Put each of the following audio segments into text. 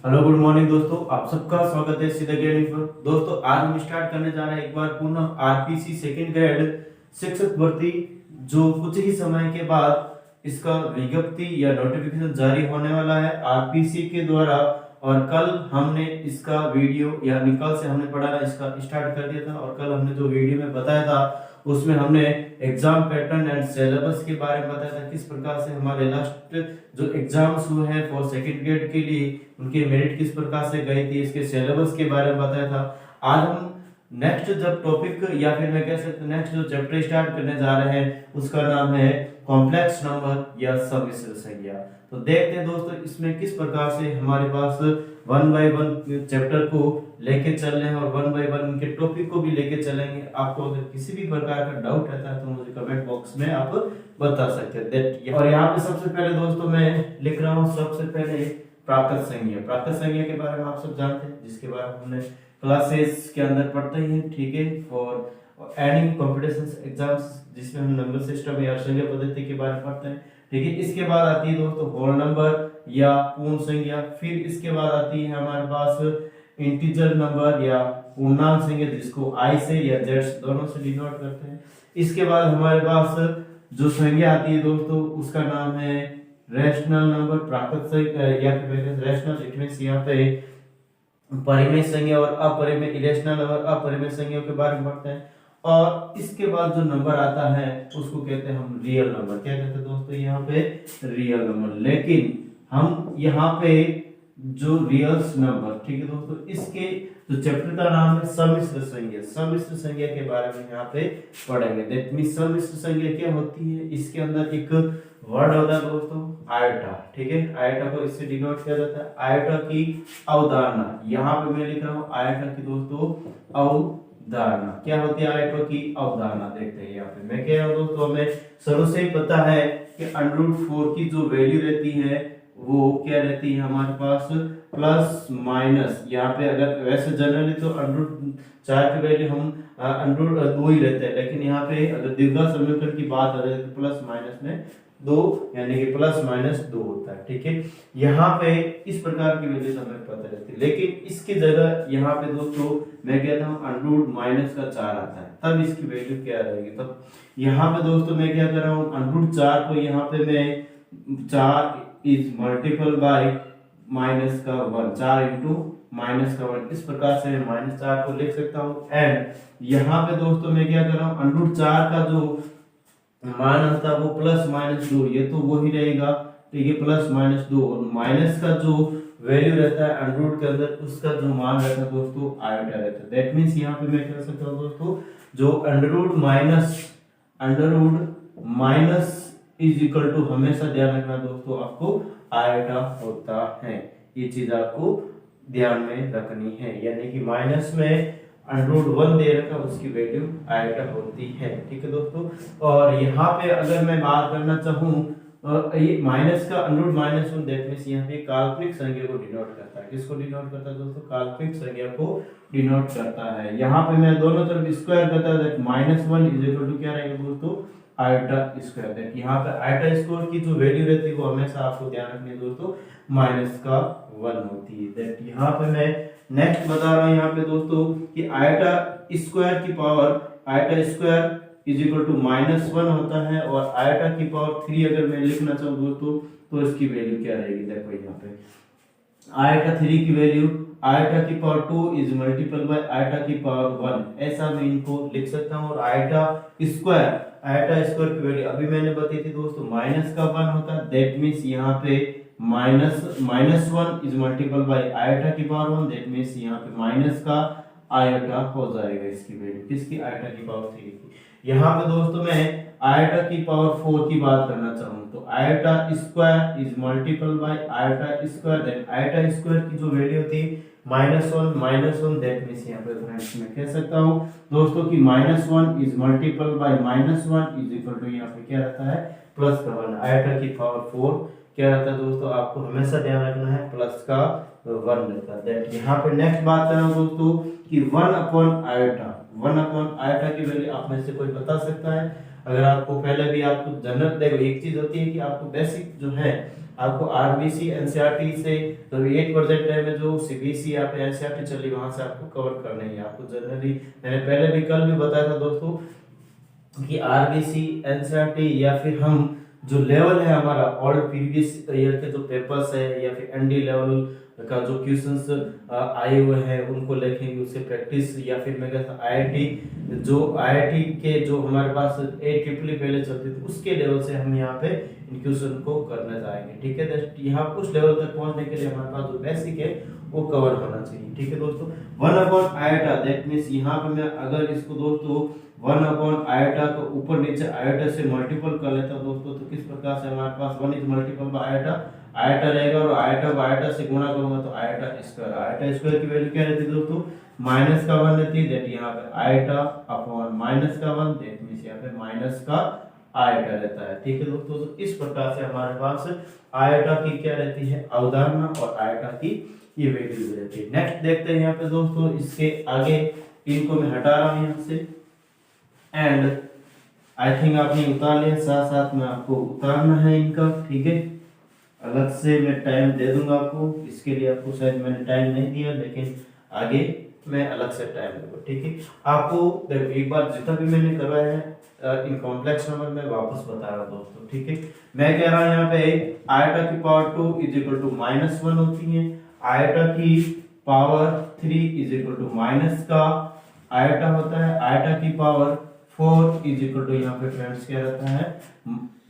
Hello good morning दोस्तों, आप सबका स्वागत है सीधा गेमिंग पर। दोस्तों आज हम स्टार्ट करने जा रहे हैं एक बार पुनः आरपीसी सेकंड ग्रेड शिक्षक भर्ती, जो कुछ ही समय के बाद इसका विज्ञप्ति या नोटिफिकेशन जारी होने वाला है आरपीसी के द्वारा। और कल हमने इसका वीडियो या कल से हमने पढ़ाना इसका स्टार्ट कर दिया था, और कल हमने जो वीडियो में बताया था उसमें हमने एग्जाम पैटर्न एंड सिलेबस के बारे में बताया था, किस प्रकार से हमारे लास्ट जो एग्जाम्स हुए हैं फॉर सेकंड ग्रेड के लिए उनके मेरिट किस प्रकार से गई थी, इसके सिलेबस के बारे में बताया था। आज हम नेक्स्ट जब टॉपिक या फिर मैं कह सकता हूं नेक्स्ट जो चैप्टर स्टार्ट करने जा रहे हैं उसका नाम है कॉम्प्लेक्स नंबर या सम्मिश्र संख्या। तो देखते हैं दोस्तों इसमें किस प्रकार से हमारे पास वन बाय वन चैप्टर को लेके चल रहे हैं और वन बाय वन उनके टॉपिक को भी लेके चलेंगे। आपको अगर किसी भी प्रकार का डाउट रहता है तो मुझे कमेंट बॉक्स में आप बता सकते हैं। और यहाँ पे सबसे पहले दोस्तों मैं लिख रहा हूँ सबसे पहले प्राकृत संज्ञा। प्राकृत संज्ञा के बारे में आप सब जानते हैं, जिसके बारे में हमने क्लासेस के अंदर पढ़ते ही हैं, ठीक है। फॉर एडिंग कॉम्पिटिशन एग्जाम्स जिसमें हम नंबर सिस्टम या संज्ञा पद्धति के बारे में पढ़ते हैं, ठीक है। इसके बाद आती है दोस्तों होल नंबर या पूर्ण संख्या। फिर इसके बाद आती है हमारे पास इंटीजर नंबर या पूर्णांक संख्या, जिसको आई से या जेड दोनों से डिनोट करते हैं। इसके बाद हमारे पास जो संख्या आती है दोस्तों उसका नाम है रैशनल नंबर, प्राकृत संख्या या फिर रैशनल। इट मींस यहाँ पे परिमेय संख्या और अपरिमेय इरेशनल नंबर अपरिमेय संख्याओं के बारे में पढ़ते हैं। और इसके बाद जो नंबर आता है उसको कहते हैं हम रियल नंबर। क्या कहते हैं दोस्तों यहाँ पे रियल नंबर। लेकिन हम यहाँ पे जो रियल्स नंबर, ठीक है दोस्तों, इसके जो चैप्टर का नाम है सम्मिश्र संख्या। सम्मिश्र संख्या के बारे में यहाँ पे पढ़ेंगे। दैट मींस सम्मिश्र संख्या क्या होती है, इसके अंदर एक वर्ड होता है दोस्तों आयोटा, ठीक है। आयोटा को इससे डिनोट किया जाता है आयोटा की अवधारणा। यहाँ पे मैं लिख रहा हूँ आयोटा की दोस्तों अवधारणा। क्या होती है आयोटा की अवधारणा, देखते हैं यहाँ पे मैं कह रहा हूँ दोस्तों हमें शुरू से ही पता है कि √4 की जो वैल्यू रहती है वो क्या रहती है हमारे पास प्लस माइनस। यहाँ पे अगर वैसे जनरली तो √4 की वैल्यू हम √2 ही रहते हैं, लेकिन यहाँ पे अगर द्विघात समीकरण की बात आ रही है तो प्लस माइनस में 2 यानी कि प्लस माइनस 2 होता है, ठीक है। यहाँ पे इस प्रकार की वैल्यू हमें पता रहती है, लेकिन इसकी जगह यहाँ पे दोस्तों मैं कहता हूँ √-4 आता है, तब इसकी वैल्यू क्या रहेगी। तब यहाँ पे दोस्तों मैं क्या कर रहा हूँ √4 को यहाँ पे मैं 4 इज मल्टीपल बाय माइनस का 1, 4 इंटू माइनस का 1, इस प्रकार से मैं -4 को लिख सकता हूँ। एंड यहाँ पे दोस्तों मैं क्या कर रहा हूँ √4 का जो मान होता है वो +-2, ये तो वही रहेगा, ठीक है, +-2। और माइनस का जो वैल्यू रहता है अंडर के अंदर उसका जो मान रहता है दोस्तों आयोटा रहता है। दैट मींस यहाँ पे मैं कह सकता हूँ दोस्तों जो under minus is equal to, हमेशा ध्यान रखना दोस्तों आपको आयोटा होता है। ये चीज आपको ध्यान में रखनी है, यानी कि माइनस में √1 दे रखा उसकी वैल्यू आयोटा होती है, ठीक है दोस्तों। और यहाँ पे अगर मैं बात करना चाहूँ ये माइनस का √-1 दैट मींस यहाँ पे काल्पनिक संख्या को डिनोट करता है। किसको डिनोट करता है दोस्तों, काल्पनिक संख्या को डिनोट करता है। यहाँ पे मैं दोनों तरफ स्क्वायर करता हूँ, दैट -1 इज इक्वल टू क्या रहेगा दोस्तों आयोटा स्क्वायर। दैट यहाँ पे आयोटा स्क्वायर की जो वैल्यू रहती है वो हमेशा आपको ध्यान रखनी है दोस्तों -1 होती है। दैट यहाँ पे मैं नेक्स्ट बता रहा हूँ यहाँ पे दोस्तों कि आयोटा स्क्वायर की power iota square is equal to -1 होता है, और आयोटा की पावर 3 अगर मैं लिखना चाहूँ दोस्तों तो इसकी वैल्यू क्या रहेगी। देखो यहाँ पे आयोटा 3 की वैल्यू आयोटा की power 2 is multiple by iota की पावर 1, ऐसा मैं इनको लिख सकता हूँ। और आयोटा स्क्वायर की वैल्यू अभी मैंने बताई थी दोस्तों -1 होता है। दैट मींस यहाँ पे -1 इज मल्टीपल बाय आयोटा की पावर 1, दैट मींस यहाँ पे माइनस का आयोटा हो जाएगा इसकी वैल्यू, किसकी आयोटा की पावर 3 की। यहाँ पे दोस्तों मैं आयोटा की पावर 4 की बात करना चाहूँ तो iota square is multiple by iota square, then iota square की जो वैल्यू थी -1 दैट मींस यहाँ पे फ्रेंड्स मैं कह सकता हूँ दोस्तों कि -1 is multiple by -1 is equal to यहाँ पे क्या रहता है +1। आयोटा की पावर 4 क्या रहता है दोस्तों, आपको हमेशा ध्यान रखना है प्लस का 1 रहता है। दैट यहाँ पे नेक्स्ट बात कर रहा हूँ दोस्तों कि 1/i, 1/i की वैल्यू आप में से कोई बता सकता है? अगर आपको पहले भी आपको जनरल, देखो एक चीज होती है कि आपको बेसिक जो है आपको आरबीसी एनसीईआरटी से तो 8% टाइम में जो सीबीएसई या फिर एनसीईआरटी चली वहां से आपको कवर करना है। आपको जनरली मैंने पहले भी कल भी बताया था दोस्तों कि आरबीसी एनसीईआरटी या फिर हम जो लेवल है हमारा ऑल प्रीवियस ईयर के जो पेपर्स है या फिर एनडी लेवल का जो क्वेश्चंस आए हुए हैं उनको लिखेंगे, उससे प्रैक्टिस, या फिर मैं कहता आईआईटी जो आईआईटी के जो हमारे पास AEEE पहले चलती थी उसके लेवल से हम यहाँ पे इन क्वेश्चन को करने जाएंगे। ठीक है, यहाँ उस लेवल तक पहुंचने के लिए हमारे पास जो बेसिक है वो कवर होना चाहिए। ठीक है दोस्तों, 1/i दैट मींस यहाँ पे मैं अगर इसको दोस्तों 1/i को ऊपर नीचे आयोटा से मल्टीपल कर लेता हूं दोस्तों, तो किस प्रकार से हमारे पास 1 इज मल्टीपल बाय आयोटा रहेगा और आयोटा को आयोटा से गुणा करूंगा तो आयोटा स्क्वायर की वैल्यू क्या रहती है दोस्तों, माइनस का 1 रहती है। दैट यहाँ पे आयोटा अपॉन माइनस का 1 दैट मींस यहाँ पे माइनस का आयोटा रहता है। ठीक है दोस्तों, तो इस प्रकार से हमारे पास आयोटा की क्या रहती है अवधारणा और आयोटा की ये वैल्यू रहती है। नेक्स्ट देखते हैं यहाँ पे दोस्तों, इसके आगे इनको मैं हटा रहा हूं यहाँ से एंड आई थिंक आपने उतार लिया, साथ साथ में आपको उतारना है इनका। ठीक है, अलग से मैं टाइम दे दूंगा आपको, इसके लिए आपको शायद मैंने टाइम नहीं दिया लेकिन आगे मैं अलग से टाइम दूंगा। ठीक है, आपको देखो एक बार जितना भी मैंने करवाया है इन कॉम्प्लेक्स नंबर में वापस बता रहा हूं दोस्तों। ठीक है, मैं कह रहा हूं यहाँ पे आयोटा की पावर 2 इज इक्वल टू -1 होती है, आयोटा की power 3 is equal to minus का आयोटा होता है, आयोटा की पावर 4 इज इक्वल टू यहाँ पे फ्रेंड्स क्या रहता है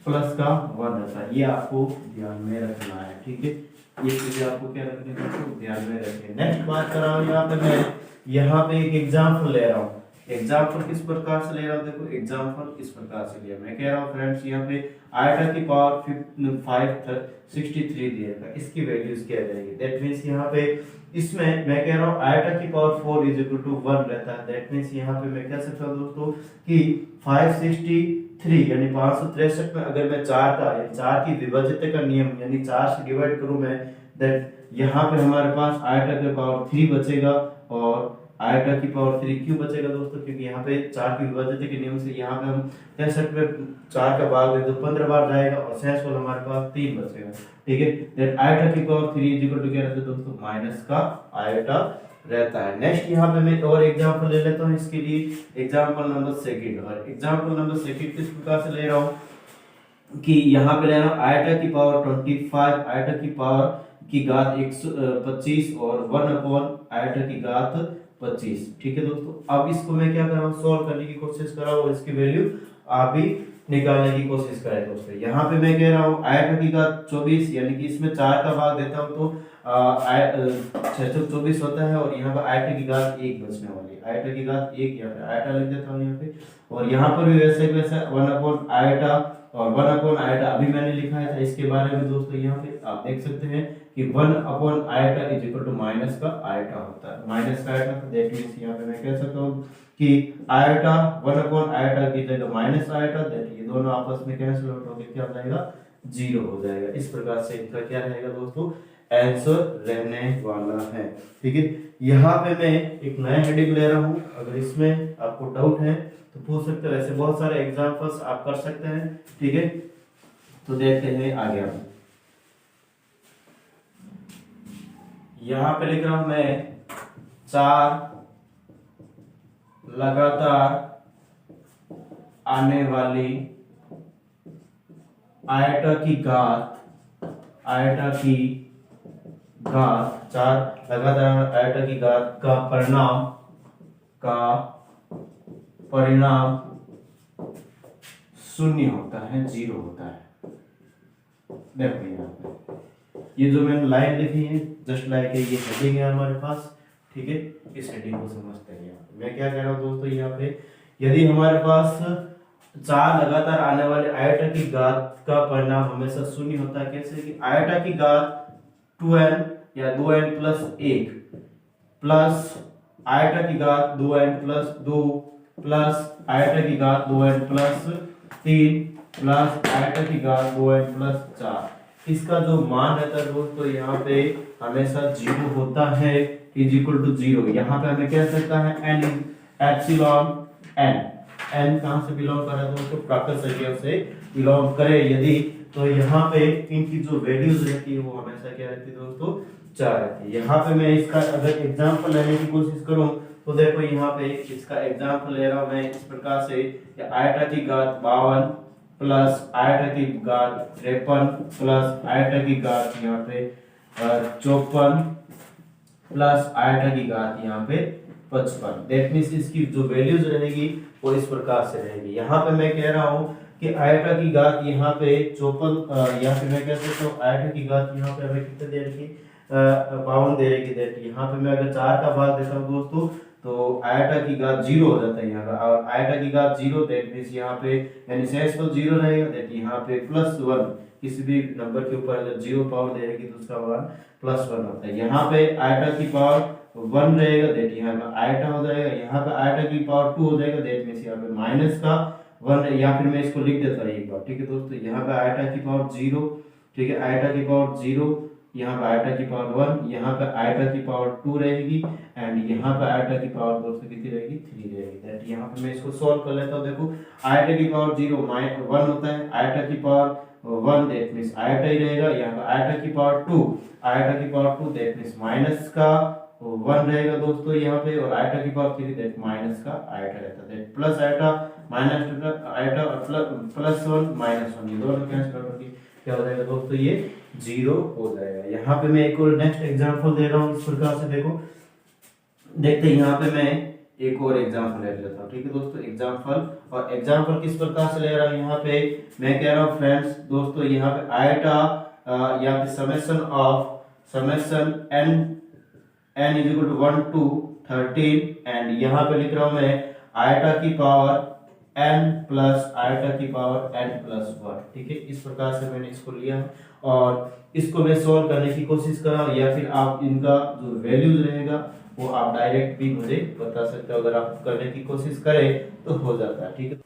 प्लस का 1 रहता है। ये आपको ध्यान में रखना है। ठीक है, ये चीजें आपको क्या रखनी है तो ध्यान में रखें। नेक्स्ट बात कर रहा हूँ यहाँ पे मैं यहाँ पे एक एग्जांपल ले रहा हूँ। एग्जांपल किस प्रकार से ले रहा हूँ, देखो एग्जांपल इस प्रकार से लिया, मैं कह रहा हूँ फ्रेंड्स यहाँ पे आयोटा की पावर 563 दिया था, इसकी वैल्यूज क्या रहेगी। दैट मींस यहाँ पे इसमें मैं कह रहा हूँ आयोटा की पावर 4 इज इक्वल टू 1 रहता है। दैट मींस यहाँ पे मैं कह सकता हूँ दोस्तों कि 563 यानी 563 में अगर मैं 4 की विभाज्यता का नियम यानी 4 से डिवाइड करूं मैं, दैट यहाँ पे हमारे पास आयोटा की पावर 3 बचेगा। और आयोटा की पावर 3 क्यों बचेगा दोस्तों, क्योंकि यहाँ पे 4 की विभाज्यता के नियम से यहाँ पे हम 63 में 4 का भाग दे तो 15 बार जाएगा और शेषफल हमारे पास 3 बचेगा। ठीक है, दैट आयोटा की पावर 3 इज इक्वल टू क्या रहता है दोस्तों माइनस का आयोटा रहता है। नेक्स्ट यहाँ पे मैं और एग्जांपल ले लेता हूँ इसके लिए, एग्जांपल नंबर सेकंड। और एग्जांपल नंबर सेकंड किस प्रकार से ले रहा हूँ कि यहाँ पे ले रहा हूँ आयोटा की पावर 25 आयोटा की पावर की घात 125 और 1/आयोटा की घात 25। ठीक है दोस्तों, अब इसको मैं क्या कर रहा हूँ सॉल्व करने की कोशिश कर रहा हूँ और इसकी वैल्यू आप भी निकालने की कोशिश करें दोस्तों। यहाँ पे मैं कह रहा हूँ आयोटा की घात 24 यानी कि इसमें 4 का भाग देता हूँ तो 624 होता है और यहाँ पर आयोटा की घात 1 बचने वाली है, आयोटा की घात 1 या फिर आयोटा लिख देता हूँ यहाँ पे। और यहाँ पर भी वैसे वैसा 1/आयोटा और 1/आयोटा अभी मैंने लिखा है था इसके बारे में दोस्तों। यहाँ पे आप देख सकते हैं कि 1/आयोटा इज इक्वल टू माइनस का आयोटा होता है, माइनस का आयोटा। दैट मींस यहाँ पे मैं कह सकता हूँ कि आयोटा 1/आयोटा की जगह माइनस आयोटा, दैट ये दोनों आपस में कैंसिल आउट होकर क्या हो जाएगा 0 हो जाएगा। इस प्रकार से इनका क्या रहेगा दोस्तों आंसर रहने वाला है। ठीक है, यहाँ पे मैं एक नया हेडिंग ले रहा हूँ, अगर इसमें आपको डाउट है तो पूछ सकते हो, ऐसे बहुत सारे एग्जांपल्स आप कर सकते हैं। ठीक है, तो देखते हैं आगे हम यहाँ पे लिख रहा हूं मैं 4 लगातार आने वाली आयोटा की घात 4 लगातार आयोटा की घात का परिणाम 0 होता है, 0 होता है। देखो यहाँ पे ये जो मैंने लाइन लिखी है जस्ट लाइक ये हेडिंग है हमारे पास। ठीक है, इस हेडिंग को समझते हैं। यहाँ पे मैं क्या कह रहा हूँ दोस्तों, यहाँ पे यदि हमारे पास 4 लगातार आने वाले आयोटा की घात का परिणाम हमेशा 0 होता है, कैसे कि आयोटा की घात 2n या 2n प्लस 1 प्लस आयोटा की घात 2n प्लस 2 प्लस आयोटा की घात 2n प्लस 3 प्लस आयोटा की घात 2n प्लस 4, इसका जो मान रहता है दोस्तों यहाँ पे हमेशा 0 होता है, इज इक्वल टू 0। यहाँ पे हमें कह सकता है एन एप्सिलॉन एन। एन कहाँ से बिलोंग कर रहा है दोस्तों? प्राकृत संख्या से बिलोंग करे यदि, तो यहाँ पे इनकी जो वैल्यूज रहती है वो हमेशा क्या रहती है दोस्तों? 4 रहती है। यहाँ पे मैं इसका अगर एग्जांपल लेने की कोशिश करूं तो देखो यहाँ पे इसका एग्जांपल ले रहा हूं मैं इस प्रकार से, आयटा की घात 52 प्लस आयटा की घात 53 प्लस आयटा की घात यहाँ पे 54 प्लस आयटा की घात यहाँ पे 55। दैट मींस इसकी जो वैल्यूज रहेगी वो इस प्रकार से रहेगी। यहाँ पे मैं कह रहा हूँ कि आयटा की घात यहाँ पे 54, यहाँ पे मैं कह सकता हूँ आयटा की घात यहाँ पे हमें कितने दे रही है? 52 दे रही है। यहाँ पे मैं अगर 4 का भाग देता हूँ दोस्तों तो आयटा की घात 0 हो जाता है यहाँ पे, और आयटा की घात 0 दैट मींस यहाँ पे यानी शेषफल 0 रहेगा, दैट यहाँ पे +1 किसी भी नंबर के ऊपर अगर 0 पावर दे रही तो उसका मान +1 होता है। यहाँ पे आयटा की पावर 1 रहेगा, दैट यहाँ पे आयटा हो जाएगा। यहाँ पे आयटा की पावर 2 हो जाएगा, दैट मींस यहाँ पे माइनस का 1, या फिर मैं इसको लिख देता हूँ एक बार, ठीक है दोस्तों। यहाँ पे आयटा की पावर 0, ठीक है, आयटा की पावर 0, यहाँ पे आयटा की पावर 1, यहाँ पे आयटा की पावर 2 रहेगी, एंड यहाँ पे आयटा की पावर दोस्तों कितनी रहेगी? 3 रहेगी। दैट यहाँ पे मैं इसको सॉल्व कर लेता हूँ। देखो आयटा की पावर 0 1 होता है, आयटा की पावर 1 दैट मींस आयटा ही रहेगा। यहाँ पे आयटा की पावर 2, आयटा की पावर 2 दैट मींस माइनस का 1 रहेगा दोस्तों यहाँ पे, और आयटा की पावर 3 दैट माइनस का आयटा रहता है, प्लस आयटा माइनस आयटा और +1 -1 ये दोनों कैंसिल करके क्या हो जाएगा दोस्तों? ये 0 हो जाएगा। यहाँ पे मैं एक और नेक्स्ट एग्जांपल दे रहा हूँ इस प्रकार से। देखो देखते हैं, यहाँ पे मैं एक और एग्जांपल ले लेता हूँ, ठीक है दोस्तों। एग्जांपल, और एग्जांपल किस प्रकार से ले रहा हूँ? यहाँ पे मैं कह रहा हूँ फ्रेंड्स दोस्तों, यहाँ पे आयटा यहाँ पे summation n is equal to 1 to 13, and यहाँ पे लिख रहा हूँ मैं आयटा की पावर n प्लस आयटा की पावर n प्लस 1, ठीक है। इस प्रकार से मैंने इसको लिया और इसको मैं सोल्व करने की कोशिश कर रहा हूँ, या फिर आप इनका जो वैल्यूज रहेगा वो आप डायरेक्ट भी मुझे बता सकते हो। अगर आप करने की कोशिश करें तो हो जाता है, ठीक है।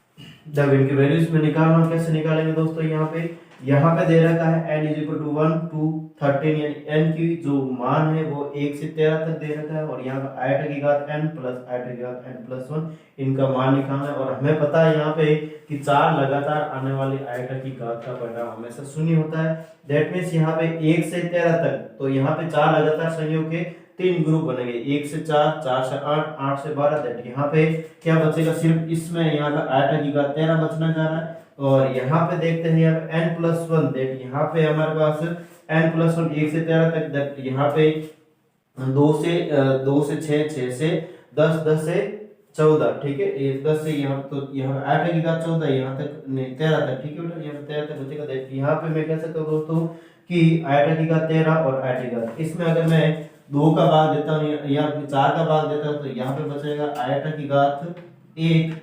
जब इनके वैल्यूज में निकालना, कैसे निकालेंगे दोस्तों? यहाँ पे दे रखा है n is equal to 1 to 13, यानी n की जो मान है वो 1 से 13 तक दे रखा है, और यहाँ पे आयटा की घात n प्लस आयटा की घात n प्लस 1 इनका मान निकालना है। और हमें पता है यहाँ पे कि 4 लगातार आने वाली आयटा की घात का परिणाम हमेशा 0 होता है। दैट मीन्स यहाँ पे 1 से 13 तक, तो यहाँ पे 4 लगातार संयोग के 3 ग्रुप बनेंगे, 1 से 4, 4 से 8, 8 से 12। दैट यहाँ पे क्या बचेगा? सिर्फ इसमें यहाँ पे आयटा की घात 13 बचना जा रहा है। और यहाँ पे देखते हैं यहाँ पे n प्लस 1, दैट यहाँ पे हमारे पास n प्लस 1 1 से 13 तक, दैट यहाँ पे 2 से 6, 6 से 10, 10 से 14, ठीक है। 10 से यहाँ तो यहाँ पे आयटा की घात 14 यहाँ तक, नहीं 13 तक, ठीक है बेटा, यहाँ पे 13 तक बचेगा। दैट यहाँ पे मैं कह सकता हूँ दोस्तों कि आयटा की घात 13 और आयटा की घात, इसमें अगर मैं 2 का भाग देता हूँ या 4 का भाग देता हूँ तो यहाँ पे बचेगा आयटा की घात 1,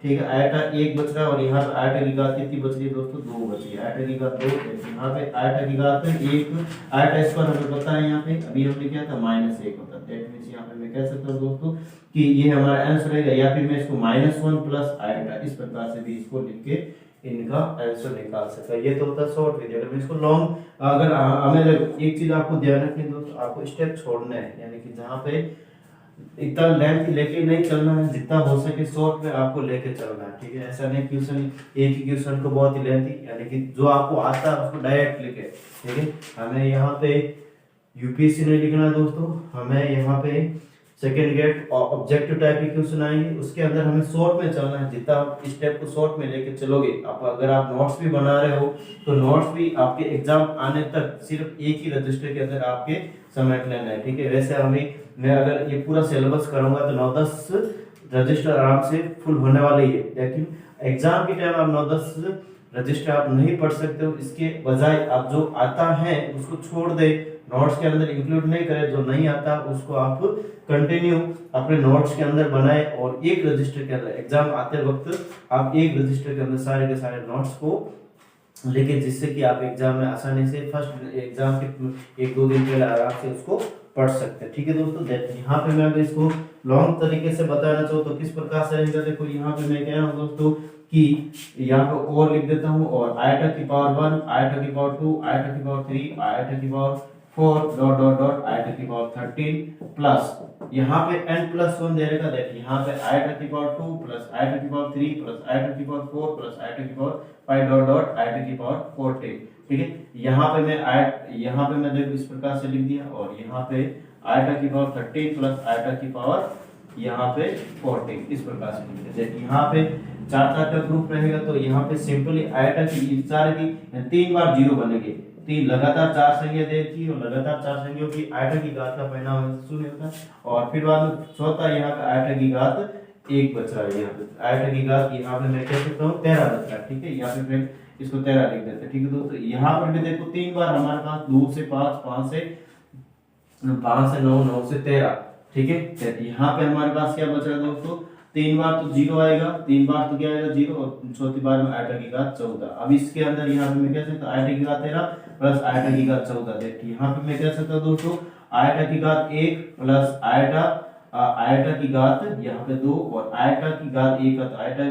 ठीक है। आयटा 1 बच रहा है, और यहाँ पे आयटा की घात कितनी बच रही है दोस्तों? 2 बच रही है। आयटा की घात 2, यहाँ पे आयटा की घात 1, आयटा स्क्वायर हमें पता है यहाँ पे अभी हमने क्या था? -1 होता है। दैट मींस यहाँ पे मैं कह सकता हूँ दोस्तों कि ये हमारा आंसर रहेगा, या फिर मैं इसको -1 प्लस आयटा इस प्रकार से भी इसको लिख के इनका आंसर निकाल सकता है। ये तो होता है शॉर्ट विधि। अगर मैं इसको लॉन्ग, अगर हमें एक चीज आपको ध्यान रखनी दोस्तों, आपको स्टेप छोड़ना है, यानी कि जहाँ पे इतना लेंथ लेके नहीं चलना है, जितना हो सके शॉर्ट में आपको लेके चलना है, ठीक है। ऐसा नहीं क्वेश्चन एक ही क्वेश्चन को बहुत ही लेंथी, यानी कि जो आपको आता है उसको डायरेक्ट लिखे, ठीक है। हमें यहाँ पे यूपीएससी नहीं लिखना है दोस्तों, हमें यहाँ पे सेकेंड ग्रेड ऑब्जेक्टिव टाइप के क्वेश्चन आएंगे, उसके अंदर हमें शॉर्ट में चलना है। जितना आप स्टेप को शॉर्ट में लेके चलोगे, आप अगर आप नोट्स भी बना रहे हो तो नोट्स भी आपके एग्जाम आने तक सिर्फ एक ही रजिस्टर के अंदर आपके समेट लेना है, ठीक है। वैसे हमें मैं अगर ये पूरा सिलेबस करूंगा तो 9-10 रजिस्टर आराम से फुल होने वाले ही है, लेकिन एग्जाम के टाइम आप 9-10 रजिस्टर आप नहीं पढ़ सकते हो। इसके बजाय आप जो आता है उसको छोड़ दे, नोट्स के अंदर इंक्लूड नहीं करें, जो नहीं आता उसको आप कंटिन्यू अपने नोट्स के अंदर बनाए, और एक रजिस्टर के अंदर एग्जाम आते वक्त आप एक रजिस्टर के अंदर सारे के सारे नोट्स को लेके, जिससे कि आप एग्जाम में आसानी से फर्स्ट एग्जाम के 1-2 दिन पहले आराम से उसको पढ़ सकते हैं, ठीक है दोस्तों। यहाँ पे मैं अगर इसको लॉन्ग तरीके से बताना चाहूँ तो किस प्रकार से रहेगा, देखो यहाँ पे मैं कह रहा हूँ दोस्तों कि यहाँ पे और लिख देता हूँ, और आइटा की पावर 1, आइटा की पावर 2, आइटा की पावर 3, आइटा की power 4 dot dot dot iota की पावर 13 प्लस यहाँ पे n+1 दे रखा, देखिए यहाँ पे आइटा की पावर 2 प्लस आइटा की पावर 3 प्लस आइटा की पावर 4 प्लस आइटा की पावर 5 डॉट डॉट आइटा की पावर 14। ठीक है, यहाँ पे मैं देखो इस प्रकार से लिख दिया, और यहाँ पे आइटा की पावर 13 प्लस आइटा की पावर यहाँ पे 14 इस प्रकार से लिख दिया। देखिए यहाँ पे 4 का ग्रुप रहेगा, तो यहाँ पे सिंपली आइटा की 4 की 3 बार 0 बनेंगे, 3 लगातार 4 संख्या देखी, और लगातार 4 संख्याओं की आइटा की घात का परिणाम शून्य होता है, और फिर बाद में चौथा यहाँ पे आइटा की घात 1 बच रहा है, यहाँ पे आइटा की घात यहाँ पे मैं कह सकता हूँ 13 बच रहा है। ठीक है, यहाँ पे फिर इसको 13 लिख देते हैं। ठीक है दोस्तों, यहाँ पर भी देखो 3 बार हमारे पास 2 से 5, 5 से 9, 9 से 13। ठीक है, यहाँ पे हमारे पास क्या बच रहा है दोस्तों, 3 बार तो 0 आएगा, 3 बार तो क्या आएगा 0, और चौथी बार में आइटा की घात 14। अब इसके अंदर यहाँ पे मैं कह सकता हूँ आइटा की घात 13 प्लस आइटा की घात 14। देखिए यहाँ पे मैं कह सकता हूँ दोस्तों आइटा की घात 1 प्लस आइटा की घात यहाँ पे 2, और आइटा की घात 1 का तो आइटा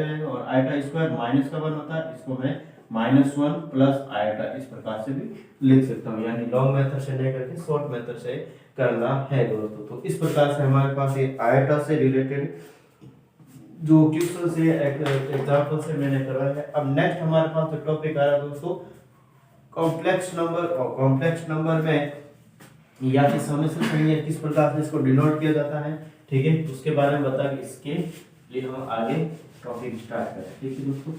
है, और आइटा स्क्वायर माइनस का 1 होता है, इसको मैं -1 प्लस आइटा इस प्रकार से भी लिख सकता हूँ, यानी लॉन्ग मेथड से नहीं करके शॉर्ट मेथड से करना है दोस्तों। तो इस प्रकार से हमारे पास ये आइटा से रिलेटेड जो क्वेश्चन से एग्जांपल से मैंने कराया है। अब नेक्स्ट हमारे पास जो टॉपिक आया दोस्तों कॉम्प्लेक्स नंबर, और कॉम्प्लेक्स नंबर में या कि सम्मिश्र संख्या किस प्रकार से इसको डिनोट किया जाता है। ठीक है, उसके बारे में बता के इसके लिए हम आगे टॉपिक स्टार्ट करें। ठीक है दोस्तों,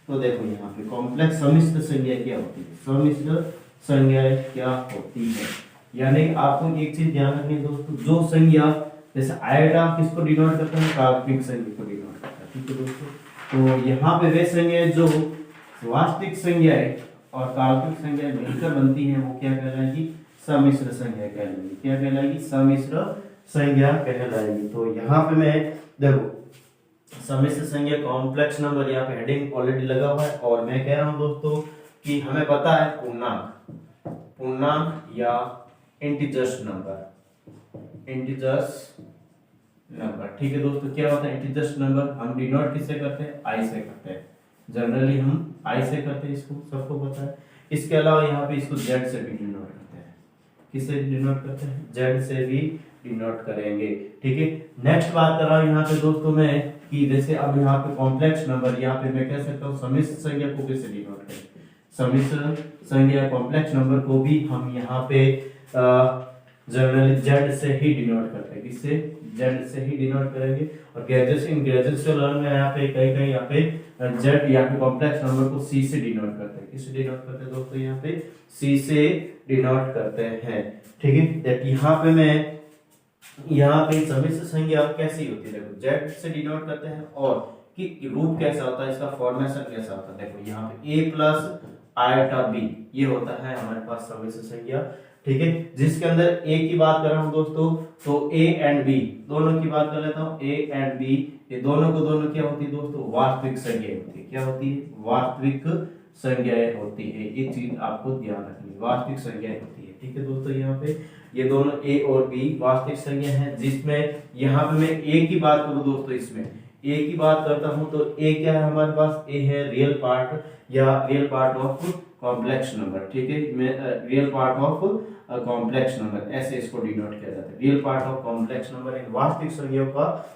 तो देखो यहाँ पे कॉम्प्लेक्स सम्मिश्र संख्या क्या होती है, सम्मिश्र संख्या क्या होती है, यानी आपको एक चीज ध्यान रखनी है दोस्तों, जो संख्या जैसे आइटा किसको डिनोट करता है, काल्पनिक संख्या को डिनोट करता है। ठीक है दोस्तों, तो यहाँ पे वे संख्या जो वास्तविक संख्या है और काल्पनिक संख्या मिलकर बनती है वो क्या कहलाएगी, सम्मिश्र संख्या कहलाएगी। क्या कहलाएगी, सम्मिश्र संख्या कहलाएगी। तो यहाँ पे मैं देखो सम्मिश्र संख्या कॉम्प्लेक्स नंबर, यहाँ पे हेडिंग ऑलरेडी लगा हुआ है, और मैं कह रहा हूँ दोस्तों कि हमें पता है पूर्णांक या इंटीजर्स नंबर। ठीक है दोस्तों, क्या होता है इंटीजर्स नंबर, हम डिनोट किससे करते हैं, आई से करते हैं, जनरली हम आई से करते हैं, इसको सबको पता है। इसके अलावा यहाँ पे इसको जेड से भी डिनोट करते हैं, किससे डिनोट करते हैं, जेड से भी डिनोट करेंगे। ठीक है, नेक्स्ट बात कर रहा हूँ यहाँ पे दोस्तों मैं कि जैसे अब यहाँ पे कॉम्प्लेक्स नंबर, यहाँ पे मैं कह सकता हूँ सम्मिश्र संख्या को किससे डिनोट करें, सम्मिश्र संख्या कॉम्प्लेक्स नंबर को भी हम यहाँ पे जनरली जेड से ही डिनोट करते हैं, किससे, जेड से ही डिनोट करेंगे। और ग्रेजुएशन में यहाँ पे कहीं यहाँ पे जेड यहाँ पे कॉम्प्लेक्स नंबर को सी से डिनोट करते हैं, किससे डिनोट करते हैं दोस्तों, यहाँ पे सी से डिनोट करते हैं। ठीक है, यहाँ पे मैं यहाँ पे सम्मिश्र संख्या कैसी होती है, देखो जेड से डिनोट करते हैं, और कि रूप कैसा होता है, इसका फॉर्मेशन कैसा होता है, देखो यहाँ पे a प्लस आइटा b ये होता है हमारे पास सम्मिश्र संख्या। ठीक है, जिसके अंदर a की बात कर रहा हूँ दोस्तों, तो a एंड b दोनों की बात कर लेता हूँ, a एंड b ये दोनों को दोनों क्या होती है दोस्तों, वास्तविक संख्या होती है। क्या होती है, वास्तविक संख्याएं होती है, ये चीज आपको ध्यान रखनी है, वास्तविक संख्याएं होती है। ठीक है दोस्तों, यहाँ पे ये दोनों a और b वास्तविक संख्या हैं, जिसमें यहाँ पे मैं a की बात करूँ दोस्तों, इसमें a की बात करता हूँ तो a क्या है हमारे पास, a है रियल पार्ट या real part of complex number. ठीक है, real part of complex number ऐसे इसको डिनोट किया जाता है, real part of complex number in वास्तविक संख्याओं का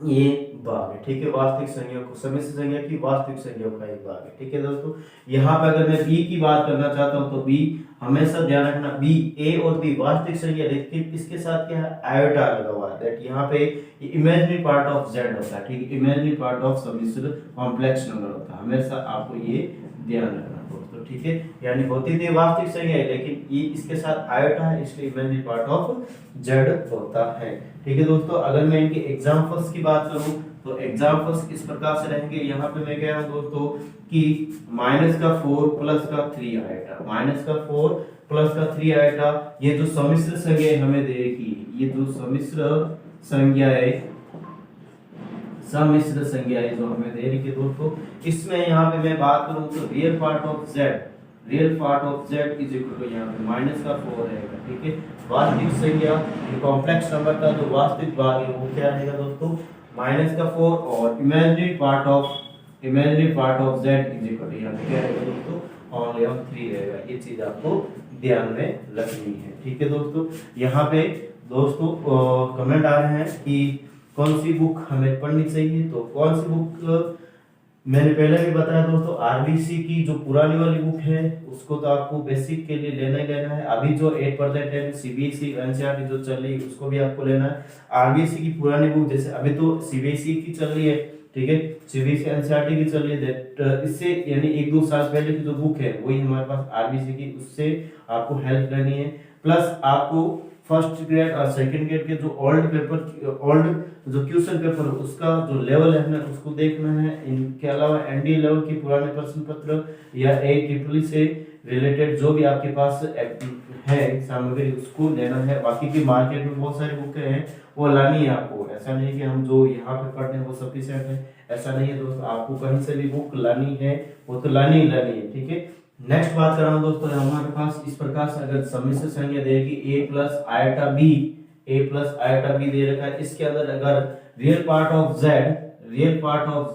ये भाग है। ठीक है, वास्तविक संख्या को सम्मिश्र संख्या की वास्तविक संख्याओं का एक भाग है। ठीक है दोस्तों, यहाँ पे अगर मैं b की बात करना चाहता हूँ तो b हमेशा ध्यान रखना, b a और b वास्तविक संख्या, लेकिन इसके साथ क्या है, आयोटा लगा हुआ है, दैट यहाँ पे इमेजिनरी पार्ट ऑफ z होता है। ठीक है, इमेजिनरी पार्ट ऑफ सम्मिश्र कॉम्प्लेक्स नंबर होता है, हमेशा आपको ये ध्यान रखना दोस्तों। ठीक है, यानी होती थी वास्तविक संख्या है, लेकिन ये इसके साथ आयोटा है, इसलिए इमेजिनरी पार्ट ऑफ z होता है। ठीक है दोस्तों, अगर मैं इनके एग्जांपल्स की बात करूं तो एग्जांपल्स इस प्रकार से रहेंगे। यहाँ पे मैं कह रहा हूं दोस्तों कि -4 प्लस 3 आइटा, -4 प्लस 3 आइटा, ये जो सम्मिश्र संख्या हमें देगी, ये जो सम्मिश्र संख्या है जो हमें दे रही है दोस्तों, इसमें यहाँ पे मैं बात करूं तो real part of z, real part of z is equal to यहाँ पे माइनस का 4 रहेगा, ठीक है। वास्तविक संख्या कॉम्प्लेक्स नंबर का जो वास्तविक भाग है वो क्या रहेगा दोस्तों, माइनस का 4, और imaginary part of z is equal to यहाँ पे क्या रहेगा दोस्तों, ओनली ऑन 3 रहेगा। ये चीज आपको ध्यान में रखनी है, ठीक है दोस्तों। यहाँ पे दोस्तों कमेंट आ रहे हैं कि कौन सी बुक हमें पढ़नी चाहिए, तो कौन सी बुक मैंने पहले भी बताया दोस्तों, आरबीसी की जो पुरानी वाली बुक है उसको तो आपको बेसिक के लिए लेना ही लेना है। अभी जो 8% है सीबीएसई एनसीईआरटी जो चल रही है उसको भी आपको लेना है। आरबीसी की पुरानी बुक जैसे अभी तो सीबीएसई की चल रही है, ठीक है, सीबीएसई एनसीईआरटी की चल रही है, इससे यानी 1-2 साल पहले की जो बुक है वही हमारे पास आरबीसी की, उससे आपको हेल्प लेनी है। प्लस आपको फर्स्ट ग्रेड और सेकंड ग्रेड के जो ओल्ड जो क्वेश्चन पेपर उसका जो लेवल है ना उसको देखना है। इनके अलावा एनडीए लेवल की पुराने प्रश्न पत्र या AEEE से रिलेटेड जो भी आपके पास है सामग्री उसको लेना है। बाकी की मार्केट में बहुत सारी बुकें हैं वो लानी है आपको, ऐसा नहीं कि हम जो यहाँ पे पढ़ते हैं वो सफिशिएंट है, ऐसा नहीं है दोस्तों। आपको कहीं से भी बुक लानी है वो तो लानी ही लानी है, ठीक है। नेक्स्ट बात कर रहा हूं दोस्तों, हमारे पास इस प्रकार से अगर सम्मिश्र संख्या देगी a प्लस आयोटा b दे रखा है, इसके अंदर अगर real part of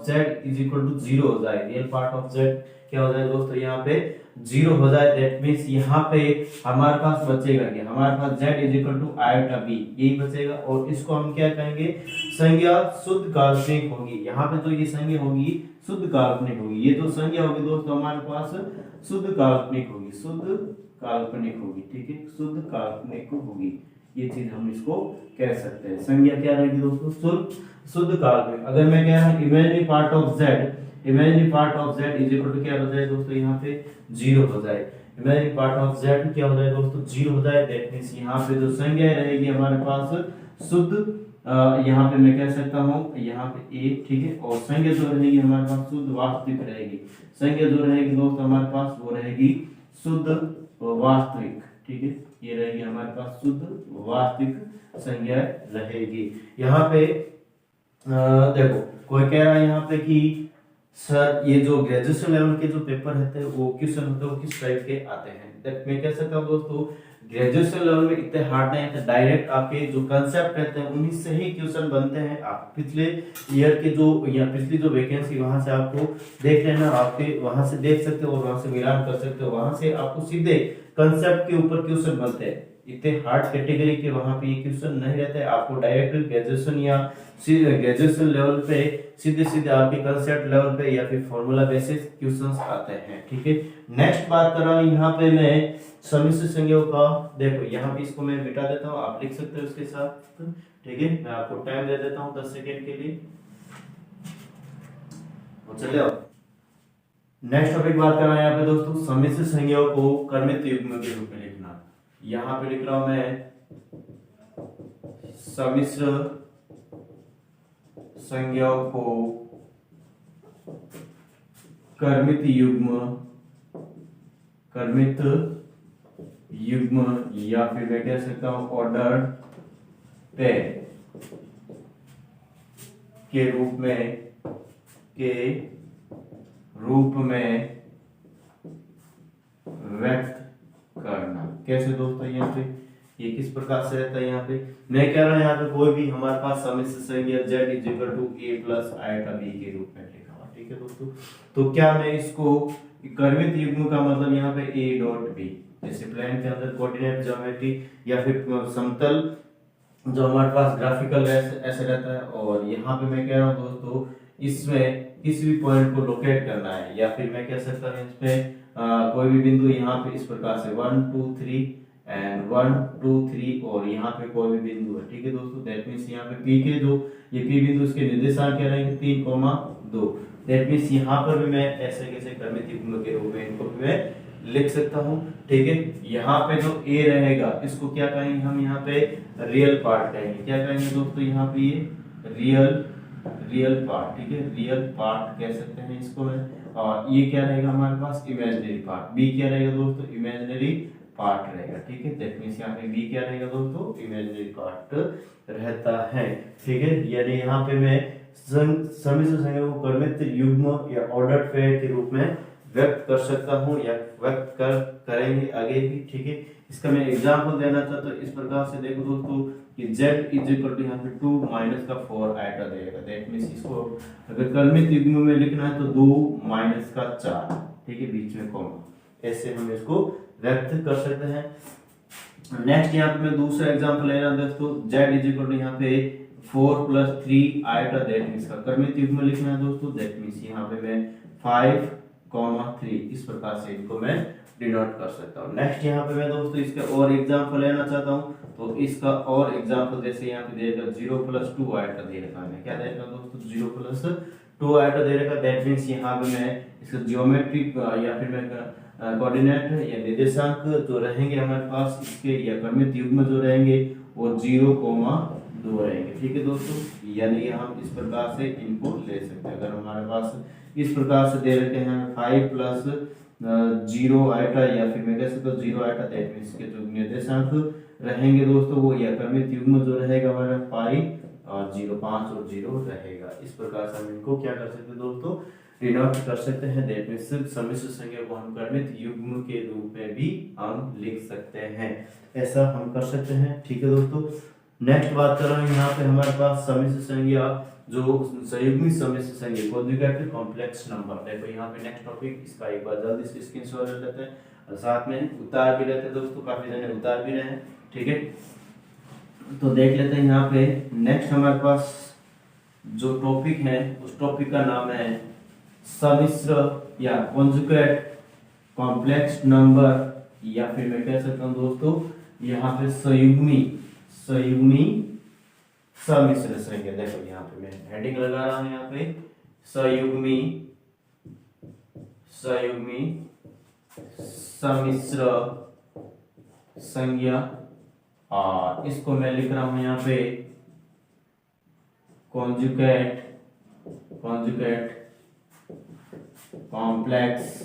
z is equal to 0 हो जाए, रियल पार्ट ऑफ z क्या हो जाए दोस्तों, यहाँ पे 0 हो जाए, दैट मींस यहाँ पे हमारे पास बचेगा क्या, हमारे पास z is equal to iota b यही बचेगा। और इसको हम क्या कहेंगे, संज्ञा शुद्ध काल्पनिक होगी। यहाँ पे तो ये संज्ञा होगी शुद्ध काल्पनिक होगी, ये जो संज्ञा होगी दोस्तों हमारे पास शुद्ध काल्पनिक होगी, ठीक है, शुद्ध काल्पनिक होगी। ये चीज हम इसको कह सकते हैं, संज्ञा क्या रहेगी दोस्तों, शुद्ध काल्पनिक। अगर मैं कह रहा हूं imaginary part of z is equal to क्या हो जाए दोस्तों, यहाँ पे 0 हो जाए। इमेजिनरी पार्ट ऑफ z क्या हो जाए दोस्तों, 0 हो जाए, दैट मींस यहाँ पे जो संज्ञा रहेगी हमारे पास शुद्ध, यहाँ पे मैं कह सकता हूँ यहाँ पे a, ठीक है, और संज्ञा जो रहेगी हमारे पास शुद्ध वास्तविक रहेगी। संज्ञा जो रहेगी दोस्त हमारे पास वो रहेगी शुद्ध वास्तविक, ठीक है, ये रहेगी हमारे पास शुद्ध वास्तविक संज्ञा रहेगी। यहाँ पे देखो कोई कह रहा है यहाँ पे कि सर ये जो ग्रेजुएशन लेवल के जो पेपर रहते हैं वो क्वेश्चन होते हैं वो किस टाइप के आते हैं, मैं कह सकता हूँ दोस्तों ग्रेजुएशन लेवल में इतने हार्ड नहीं है, डायरेक्ट आपके जो कंसेप्ट रहते हैं उन्हीं से ही क्वेश्चन बनते हैं। आप पिछले ईयर के जो या पिछली जो वैकेंसी वहां से आपको देख लेना, आपके वहां से देख सकते हो और वहां से मिलान कर सकते हो, वहां से आपको सीधे कंसेप्ट के ऊपर क्वेश्चन बनते हैं। इतने हार्ड कैटेगरी के वहां पे ये क्वेश्चन नहीं रहते, आपको डायरेक्ट ग्रेजुएशन या ग्रेजुएशन लेवल पे सीधे सीधे आपके कंसेप्ट लेवल पे या फिर फॉर्मूला बेसिस क्वेश्चंस आते हैं, ठीक है। नेक्स्ट बात कर रहा हूं यहाँ पे मैं सम्मिश्र संज्ञाओं का, देखो यहाँ पे इसको मैं मिटा देता हूँ, आप लिख सकते हो उसके साथ, ठीक है। मैं आपको टाइम दे देता हूँ 10 सेकेंड के लिए, चले आओ। नेक्स्ट टॉपिक बात कर रहा हूं यहाँ पे दोस्तों सम्मिश्र संज्ञाओं को क्रमित युग्म के रूप में लिखना। यहाँ पे लिख रहा हूं मैं सम्मिश्र संज्ञाओं को क्रमित युग्म या फिर मैं कह सकता हूं ऑर्डर पेयर के रूप में व्यक्त करना। कैसे दोस्तों, यहाँ पे ये किस प्रकार से रहता है, यहाँ पे मैं कह रहा हूं यहाँ पे कोई भी हमारे पास सम्मिश्र संज्ञा z is equal to a plus iota b के रूप में लिखा हुआ, ठीक है दोस्तों। तो क्या मैं इसको क्रमित युग्म का मतलब यहाँ पे a डॉट b, जैसे प्लेन के अंदर कोऑर्डिनेट ज्योमेट्री या फिर समतल जो हमारे पास ग्राफिकल ऐसे रहता है, और यहाँ पे मैं कह रहा हूँ दोस्तों इसमें किसी भी पॉइंट को लोकेट करना है, या फिर मैं कह सकता हूँ इसमें कोई भी बिंदु यहाँ पे इस प्रकार से 1 2 3 एंड 1 2 3 और यहाँ पे कोई भी बिंदु है, ठीक है दोस्तों। दैट मींस यहाँ पे P के जो ये P बिंदु इसके निर्देशांक क्या रहेंगे 3,2। दैट मींस यहाँ पर भी मैं ऐसे कैसे क्रमित युग्म के रूप में इनको भी मैं लिख सकता हूँ, ठीक है। यहाँ पे जो A रहेगा इसको क्या कहेंगे हम, यहाँ पे रियल पार्ट कहेंगे। क्या कहेंगे दोस्तों, यहाँ पे ये रियल पार्ट, ठीक है, रियल पार्ट कह सकते हैं इसको मैं। और ये क्या रहेगा हमारे पास इमेजिनरी पार्ट, बी क्या रहेगा दोस्तों, इमेजिनरी पार्ट रहेगा, ठीक है। दैट मींस यहाँ पे बी क्या रहेगा दोस्तों, इमेजिनरी पार्ट रहता है, ठीक है। यानी यहाँ पे मैं सम्मिश्र संज्ञा को क्रमित युग्म या ऑर्डर पेयर के रूप में व्यक्त कर सकता हूँ या व्यक्त करेंगे आगे भी, ठीक है। इसका मैं एग्जांपल देना चाहता हूँ इस प्रकार से, देखो दोस्तों कि z इज इक्वल टू यहाँ पे 2 माइनस का 4 आइटा देगा, दैट मींस इसको अगर क्रमिक युग्म में लिखना है तो 2 माइनस का 4, ठीक है, बीच में कॉमा, ऐसे हम इसको व्यक्त कर सकते हैं। नेक्स्ट यहाँ पे मैं दूसरा एग्जांपल ले रहा हूं दोस्तों, z इज इक्वल टू यहाँ पे 4 प्लस 3 आइटा, दैट मींस का क्रमिक युग्म में लिखना है दोस्तों, दैट मींस यहाँ पे मैं 5 3 इस प्रकार से इनको मैं डिनोट कर सकता हूँ। नेक्स्ट यहाँ पे मैं दोस्तों इसका और एग्जांपल लेना चाहता हूँ, तो इसका और एग्जांपल जैसे यहाँ पे देगा 0 प्लस 2 आइटा दे रखा है, क्या दे रखा दोस्तों 0 प्लस 2 आइटा दे रखा, दैट मींस यहाँ पे मैं इसका ज्योमेट्रिक या फिर मैं कोऑर्डिनेट या निर्देशांक जो रहेंगे हमारे पास इसके या क्रमिक युग्म जो रहेंगे वो 0,2 रहेंगे, ठीक है दोस्तों। यानी हम इस प्रकार से इनको ले सकते हैं। अगर हमारे पास इस प्रकार से दे रखे हैं 5 प्लस 0 आइटा या फिर मैं कह सकता हूँ 0 आइटा, दैट मींस के जो निर्देशांक रहेंगे दोस्तों वो या क्रमिक युग्म जो रहेगा हमारा 5 और 0 5 और 0 रहेगा। इस प्रकार से हम इनको क्या कर सकते हैं दोस्तों, डिनोट कर सकते हैं, दैट मींस सम्मिश्र संख्या को हम क्रमिक युग्म के रूप में भी हम लिख सकते हैं, ऐसा हम कर सकते हैं, ठीक है दोस्तों। नेक्स्ट बात कर रहा हूँ यहाँ पे हमारे पास सम्मिश्र संख्या जो संयुग्मी सम्मिश्र संख्या कॉन्जुगेट कॉम्प्लेक्स नंबर, देखो यहाँ पे नेक्स्ट टॉपिक इसका एक बार जल्दी से स्क्रीनशॉट ले लेते हैं और साथ में उतार भी लेते हैं दोस्तों, काफी जने उतार भी रहे हैं, ठीक है। तो देख लेते हैं यहाँ पे नेक्स्ट हमारे पास जो टॉपिक है उस टॉपिक का नाम है सम्मिश्र या कॉन्जुगेट कॉम्प्लेक्स नंबर, या फिर मैं कह सकता हूँ दोस्तों यहाँ पे संयुग्मी सम्मिश्र संख्या। देखो यहाँ पे मैं हेडिंग लगा रहा हूँ यहाँ पे संयुग्मी सम्मिश्र संख्या, और इसको मैं लिख रहा हूँ यहाँ पे कॉन्जुगेट कॉम्प्लेक्स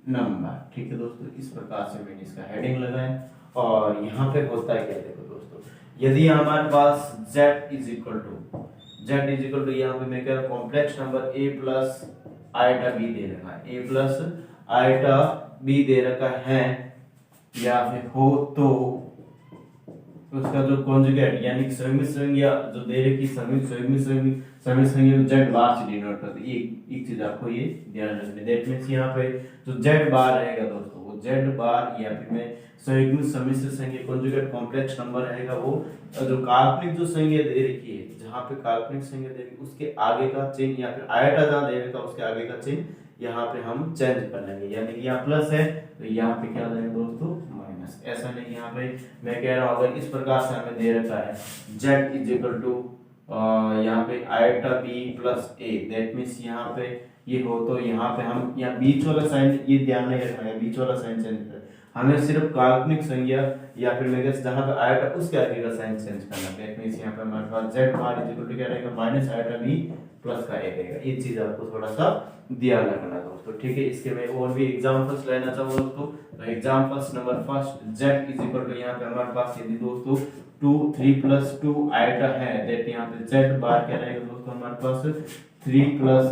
नंबर, ठीक है दोस्तों। इस प्रकार से मैंने इसका हेडिंग लगाया और यहाँ पे होता है क्या, देखो दोस्तों यदि हमारे पास z इज इक्वल टू यहाँ पे मैं कह रहा हूँ complex number a plus iota b दे रखा है, a प्लस आइटा b दे रखा है या फिर हो तो उसका जो कॉन्जुगेट यानी संयुग्मी संख्या जो दे रखी संयुग्मी संख्या को z बार से डिनोट करते हैं। एक चीज आपको ये ध्यान रखनी, दैट मींस यहाँ पे जो z बार रहेगा दोस्तों वो z बार या फिर मैं संयुग्मी सम्मिश्र संख्या कॉन्जुगेट कॉम्प्लेक्स नंबर रहेगा, वो जो काल्पनिक जो संख्या दे रखी है, जहाँ पे काल्पनिक संख्या दे रखी उसके आगे का चिन्ह या फिर आयटा जहाँ दे रखा उसके आगे का चिन्ह यहाँ पे हम चेंज कर लेंगे, यानी कि यहाँ प्लस है तो यहाँ पे क्या रहेगा दोस्तों माइनस। ऐसा नहीं यहाँ पे मैं कह रहा हूँ अगर इस प्रकार से हमें दे रखा है z इज इक्वल टू यहाँ पे iota b plus a, that means यहाँ पे ये हो तो यहाँ पे हम यहाँ बीच वाला साइन ये ध्यान नहीं रखना है, बीच वाला साइन चेंज कर, हमें सिर्फ काल्पनिक संख्या या फिर मैं जहां पे आइटा उसके आगे का साइन चेंज करना है, दैट मींस यहाँ पे हमारे पास z bar is equal to क्या रहेगा माइनस आइटा b प्लस का a रहेगा। ये चीज आपको थोड़ा सा ध्यान रखना दोस्तों, ठीक है। इसके मैं और भी एग्जांपल्स लेना चाहूंगा दोस्तों, तो examples number first z is equal to यहाँ पे हमारे पास यदि दोस्तों 2 3 प्लस 2 आइटा है, दैट यहाँ पे z बार क्या रहेगा दोस्तों हमारे पास 3 प्लस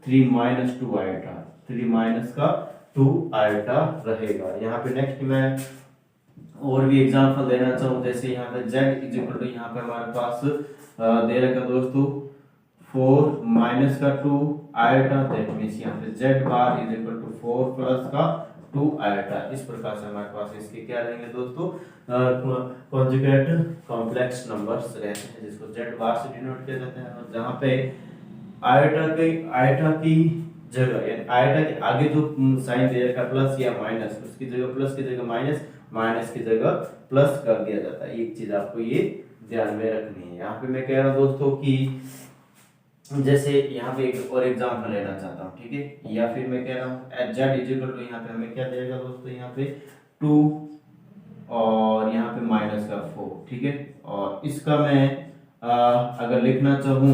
3 माइनस 2 आइटा, 3 माइनस का 2 आइटा रहेगा। यहाँ पे नेक्स्ट मैं और भी एग्जांपल देना चाहूँ, जैसे यहाँ पे z इज इक्वल टू यहाँ पे हमारे पास दे रखा दोस्तों 4 माइनस का 2 आइटा, दैट मींस यहाँ पे z bar is equal to 4 plus का 2 आइटा। इस प्रकार से हमारे पास इसके क्या रहेंगे दोस्तों कॉन्जुगेट कॉम्प्लेक्स नंबर्स रहते हैं जिसको z बार से डिनोट किया जाता है, और जहाँ पे आइटा की जगह यानी आइटा के आगे जो साइन दे रखा प्लस या माइनस उसकी जगह प्लस की जगह माइनस, माइनस की जगह प्लस कर दिया जाता है। एक चीज आपको ये ध्यान में रखनी है। यहाँ पे मैं कह रहा हूँ दोस्तों कि जैसे यहाँ पे एक और एग्जांपल लेना चाहता हूँ, ठीक है, या फिर मैं कह रहा हूँ z इज इक्वल टू यहाँ पे हमें क्या देगा दोस्तों यहाँ पे 2 और यहाँ पे माइनस का 4, ठीक है। और इसका मैं अगर लिखना चाहूँ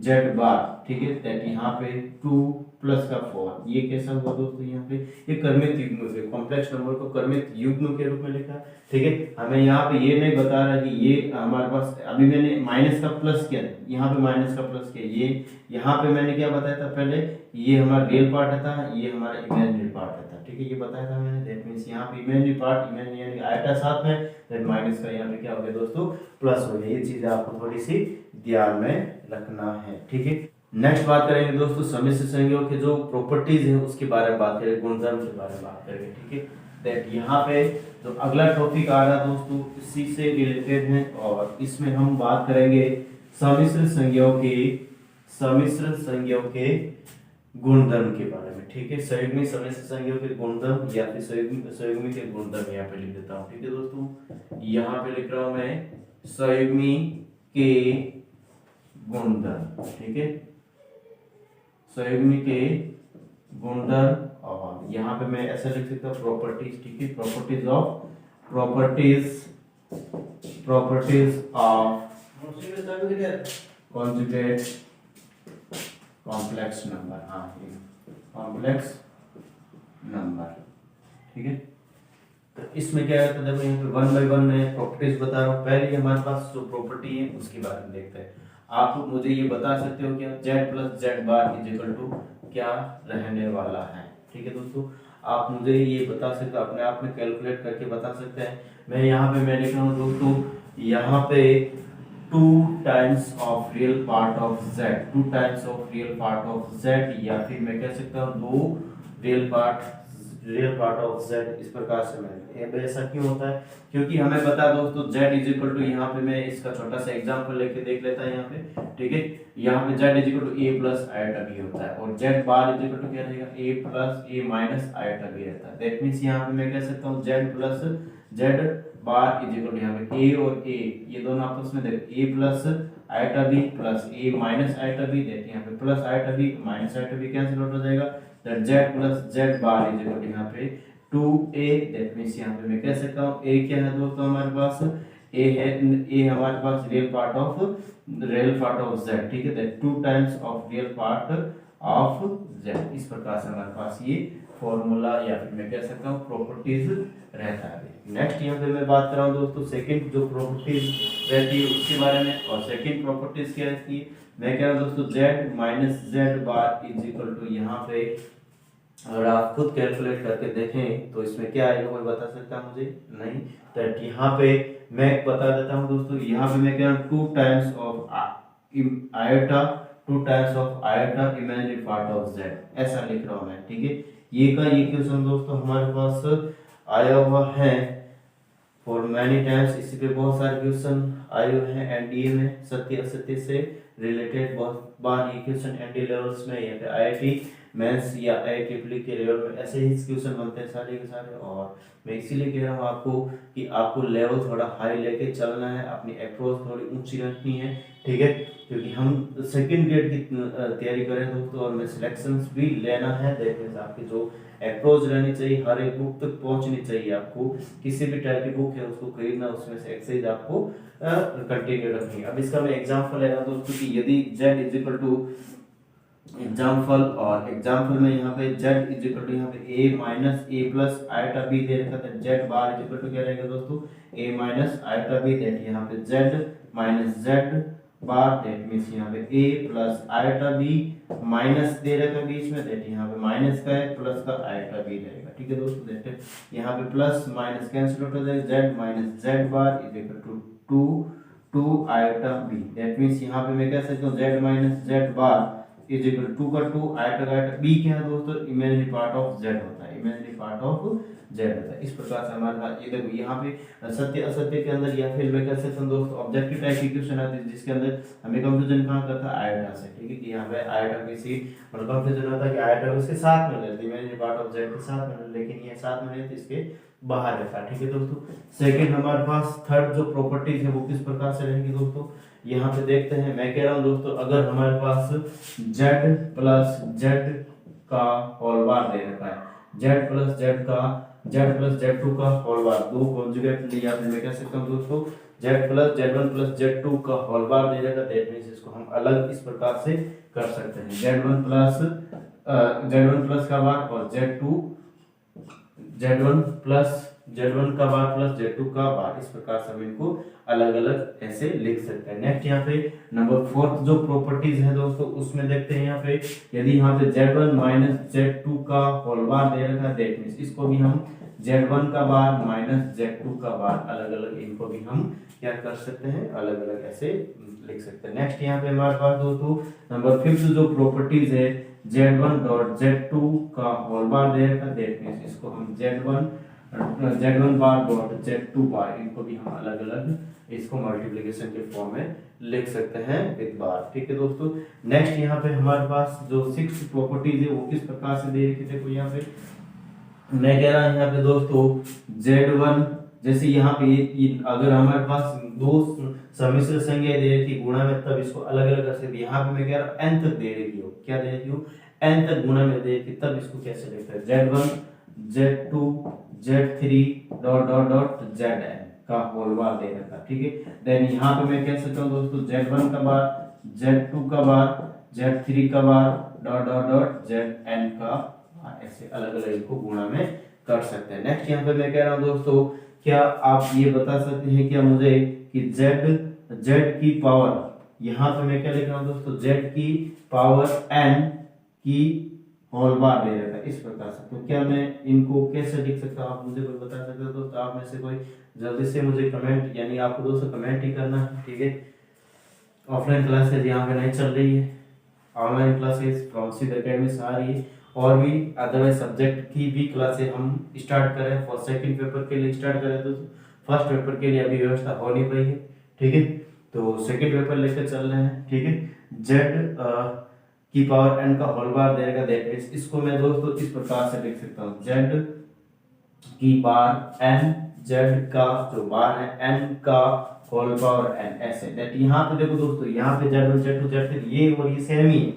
z बार ठीक है, दैट यहाँ पे 2 प्लस का 4, ये कैसा हुआ दोस्तों, यहाँ पे ये कर्मित युग्म से कॉम्प्लेक्स नंबर को कर्मित युग्म के रूप में लिखा, ठीक है। हमें यहाँ पे ये नहीं बता रहा कि ये हमारे पास, अभी मैंने माइनस का प्लस किया, यहाँ पे माइनस का प्लस किया, ये यहाँ पे मैंने क्या बताया था पहले, ये हमारा रियल पार्ट था, ये हमारा इमेजिनरी पार्ट था, ठीक है, ये बताया था मैंने। दैट मींस यहाँ पे इमेजिनरी पार्ट, इमेजिनरी यानी आयता साथ में, देन माइनस का यहाँ पे क्या हो गया दोस्तों, प्लस हो गया। ये चीजें आपको थोड़ी सी ध्यान में रखना है, ठीक है। नेक्स्ट बात करेंगे दोस्तों सम्मिश्र संज्ञाओं के जो प्रॉपर्टीज है उसके बारे में बात करेंगे, गुणधर्म के बारे में बात करेंगे, ठीक है। दैट यहाँ पे जो अगला टॉपिक आ रहा है दोस्तों इसी से रिलेटेड है, और इसमें हम बात करेंगे सम्मिश्र संज्ञाओं के गुणधर्म के बारे में, ठीक है। संयुग्मी सम्मिश्र संज्ञाओं के गुणधर्म या फिर संयुग्मी के गुणधर्म यहाँ पे लिख देता हूँ, ठीक है दोस्तों। यहाँ पे लिख रहा हूँ मैं संयुग्मी के गुणधर्म, ठीक है, संयुग्मी के गुणधर्म, और यहाँ पे मैं ऐसा लिख सकता हूँ प्रॉपर्टीज, ठीक है, properties of conjugate complex number, हाँ कॉम्प्लेक्स नंबर, ठीक है। तो इसमें क्या है, देखो यहाँ पे 1 by 1 मैं प्रॉपर्टीज बता रहा हूँ। पहले हमारे पास जो प्रॉपर्टी है उसके बारे में देखते हैं। आप मुझे ये बता सकते हो क्या z plus Z bar is equal to क्या रहने वाला है, ठीक है दोस्तों। आप मुझे ये बता सकते हो, अपने आप में कैलकुलेट करके बता सकते हैं। मैं यहाँ पे मैं लिख रहा हूँ दोस्तों, यहाँ पे 2 times of real part of z, 2 times of real part of z, या फिर मैं कह सकता हूँ 2 रियल पार्ट ऑफ z, इस प्रकार से मैं ऐसा क्यों होता है, क्योंकि हमें पता है दोस्तों z इज इक्वल टू, यहाँ पे मैं इसका छोटा सा एग्जांपल लेके देख लेता है यहाँ पे, ठीक है। यहाँ पे z is equal to a plus iota b होता है, और z bar is equal to क्या रहेगा, a plus a minus iota b रहता है। दैट मींस यहाँ पे मैं कह सकता हूँ z plus z bar is equal to, यहाँ पे a और a ये दोनों आपस में देखो a plus iota b plus a minus iota b, देखिए यहाँ पे plus iota b minus iota b cancel out हो जाएगा, that z plus z bar is equal to यहाँ पे 2a। दैट मींस यहाँ पे मैं कह सकता हूँ a क्या है दोस्तों हमारे पास, a है, a हमारे पास रियल पार्ट ऑफ z, ठीक है, that 2 times of real part of z। इस प्रकार से हमारे पास ये फॉर्मूला या फिर मैं कह सकता हूँ प्रॉपर्टीज रहता है। नेक्स्ट यहाँ पे मैं बात कर रहा हूँ दोस्तों सेकंड जो प्रॉपर्टीज रहती है उसके बारे में, और सेकंड प्रॉपर्टीज क्या रहती है, मैं कह रहा हूँ दोस्तों z minus Z bar is equal to, यहाँ पे अगर आप खुद कैलकुलेट करके देखें तो इसमें क्या आएगा, कोई बता सकता है मुझे, नहीं। तो यहाँ पे मैं बता देता हूँ दोस्तों, यहाँ पे मैं कह रहा हूँ 2 times of iota imaginary part of z, ऐसा लिख रहा हूँ मैं, ठीक है। ये क्वेश्चन दोस्तों हमारे पास आया हुआ है फॉर मैनी टाइम्स, इसी पे बहुत सारे क्वेश्चन आए हुए हैं एनडीए में, सत्य असत्य से रिलेटेड बहुत बार ये क्वेश्चन एनडीए लेवल्स में या फिर आईआईटी मेंस या आईआईटी के लेवल में ऐसे ही क्वेश्चन बनते हैं सारे के सारे। और मैं इसीलिए कह रहा हूँ आपको कि आपको लेवल थोड़ा हाई लेके चलना है, अपनी अप्रोच थोड़ी ऊंची रखनी है, ठीक है, क्योंकि हम सेकंड ग्रेड की तैयारी कर रहे हैं दोस्तों, और मैं सिलेक्शंस भी लेना है। देखिए आपकी जो अप्रोच रहनी चाहिए, हर एक बुक तक पहुंचनी चाहिए आपको, किसी भी टाइप की बुक है उसको खरीदना, उसमें से एक्सरसाइज आपको कंटिन्यू रखनी है। अब इसका मैं एग्जांपल ले रहा हूं दोस्तों कि यदि z is equal two example, और एग्जांपल में यहाँ पे z इज इक्वल टू यहाँ पे a minus a plus iota b दे रखा था, z bar is equal to क्या रहेगा दोस्तों a minus iota b, that यहाँ पे z minus z bar, that means यहाँ पे a plus iota b minus दे रखा बीच में, दैट यहाँ पे माइनस का है प्लस का आयोटा b रहेगा, ठीक है दोस्तों। दैट यहाँ पे प्लस माइनस कैंसिल हो जाएगा, z minus z bar is equal to 2 iota b, that means यहाँ पे मैं कह सकता हूँ z minus z bar is equal to का 2 आयोटा का आयोटा b क्या है दोस्तों, इमेजिनरी पार्ट ऑफ z होता है, इमेजिनरी पार्ट ऑफ z होता है। इस प्रकार से हमारे पास ये देखो यहाँ पे सत्य असत्य के अंदर या फिर मैं कह सकता हूँ दोस्तों ऑब्जेक्टिव टाइप की क्वेश्चन आती है जिसके अंदर हमें कंफ्यूजन कहाँ करता है आयोटा से, ठीक है, कि यहाँ पे आयोटा किसी मतलब कंफ्यूजन होता है कि आयोटा उसके साथ में रहती है, इमेजिनरी पार्ट ऑफ z के साथ में, लेकिन ये साथ में रहती है इसके बाहर रहता है, ठीक है दोस्तों। सेकंड हमारे पास थर्ड जो प्रॉपर्टीज है वो किस प्रकार से रहेंगी दोस्तों, यहाँ पे देखते हैं। मैं कह रहा हूँ दोस्तों अगर हमारे पास z प्लस z का होल बार दे रखा है, z प्लस z2 का होल बार, दो कॉन्जुगेट लिया, मैं कह सकता हूँ दोस्तों z1 का होल बार दे रखा, दैट मींस इसको हम अलग इस प्रकार से कर सकते हैं, z1 प्लस का बार और z1 का बार प्लस z2 का बार, इस प्रकार से हम इनको अलग अलग ऐसे लिख सकते हैं। नेक्स्ट यहाँ पे नंबर 4 जो प्रॉपर्टीज है दोस्तों उसमें देखते हैं यहाँ पे, यदि यहाँ पे z1 माइनस z2 का होल बार दे रखा है, दैट मींस इसको भी हम z1 का बार माइनस z2 का बार अलग अलग इनको भी हम क्या कर सकते हैं, अलग अलग ऐसे लिख सकते हैं। नेक्स्ट यहाँ पे हमारे पास दोस्तों नंबर 5 जो प्रॉपर्टीज है z1 डॉट z2 का होल बार दे रखा है, दैट मींस इसको हम z1 बार डॉट z2 बार, इनको भी हम अलग अलग इसको मल्टीप्लिकेशन के फॉर्म में लिख सकते हैं विद बार। ठीक है दोस्तों। नेक्स्ट यहाँ पे हमारे पास जो 6 प्रॉपर्टीज है वो किस प्रकार से दे रखी, देखो यहाँ पे मैं कह रहा हूँ यहाँ पे दोस्तों z1, जैसे यहाँ पे अगर हमारे पास दो सम्मिश्र संख्या दे रखी गुणा में, तब इसको अलग अलग कर सकते। यहाँ पे मैं कह रहा हूँ n तक दे रखी हो, क्या दे रखी हो, n तक गुणा में दे रखी, तब इसको कैसे लिखते हैं, z1 z2 z3 dot dot dot zn का होल बार दे रखा। ठीक है, देन यहाँ पे मैं कह सकता हूँ दोस्तों z1 का बार z2 का बार z3 का बार डॉट डॉट डॉट zn का, ऐसे अलग अलग इनको गुणा में कर सकते हैं। नेक्स्ट यहाँ पे मैं कह रहा हूँ दोस्तों, क्या आप ये बता सकते हैं क्या मुझे कि z की पावर, यहाँ पे मैं क्या लिख रहा हूँ दोस्तों, z की पावर n की होल बार दे रखा है इस प्रकार से, तो क्या मैं इनको कैसे लिख सकता हूँ, आप मुझे कोई बता सकते हो दोस्तों, आप में से कोई जल्दी से मुझे कमेंट, यानी आपको दोस्तों कमेंट ही करना है। ठीक है, ऑफलाइन क्लासेस यहाँ पे नहीं चल रही है, ऑनलाइन क्लासेस फ्रॉम सिद्ध एकेडमी से आ रही है, और भी अदरवाइज सब्जेक्ट की भी क्लासेस हम स्टार्ट करें, फॉर सेकंड पेपर के लिए स्टार्ट करें तो फर्स्ट पेपर के लिए अभी व्यवस्था हो नहीं पाई है। ठीक है, तो सेकंड पेपर लेकर चल रहे हैं। ठीक है, z की पावर n का होल बार देगा, दैट मींस इसको मैं दोस्तों इस प्रकार से लिख सकता हूँ, z की बार n, z का जो बार है n का होल पावर n, ऐसे दैट यहाँ पे देखो दोस्तों, यहाँ पे z1 z2 z3 ये और ये सेम ही है,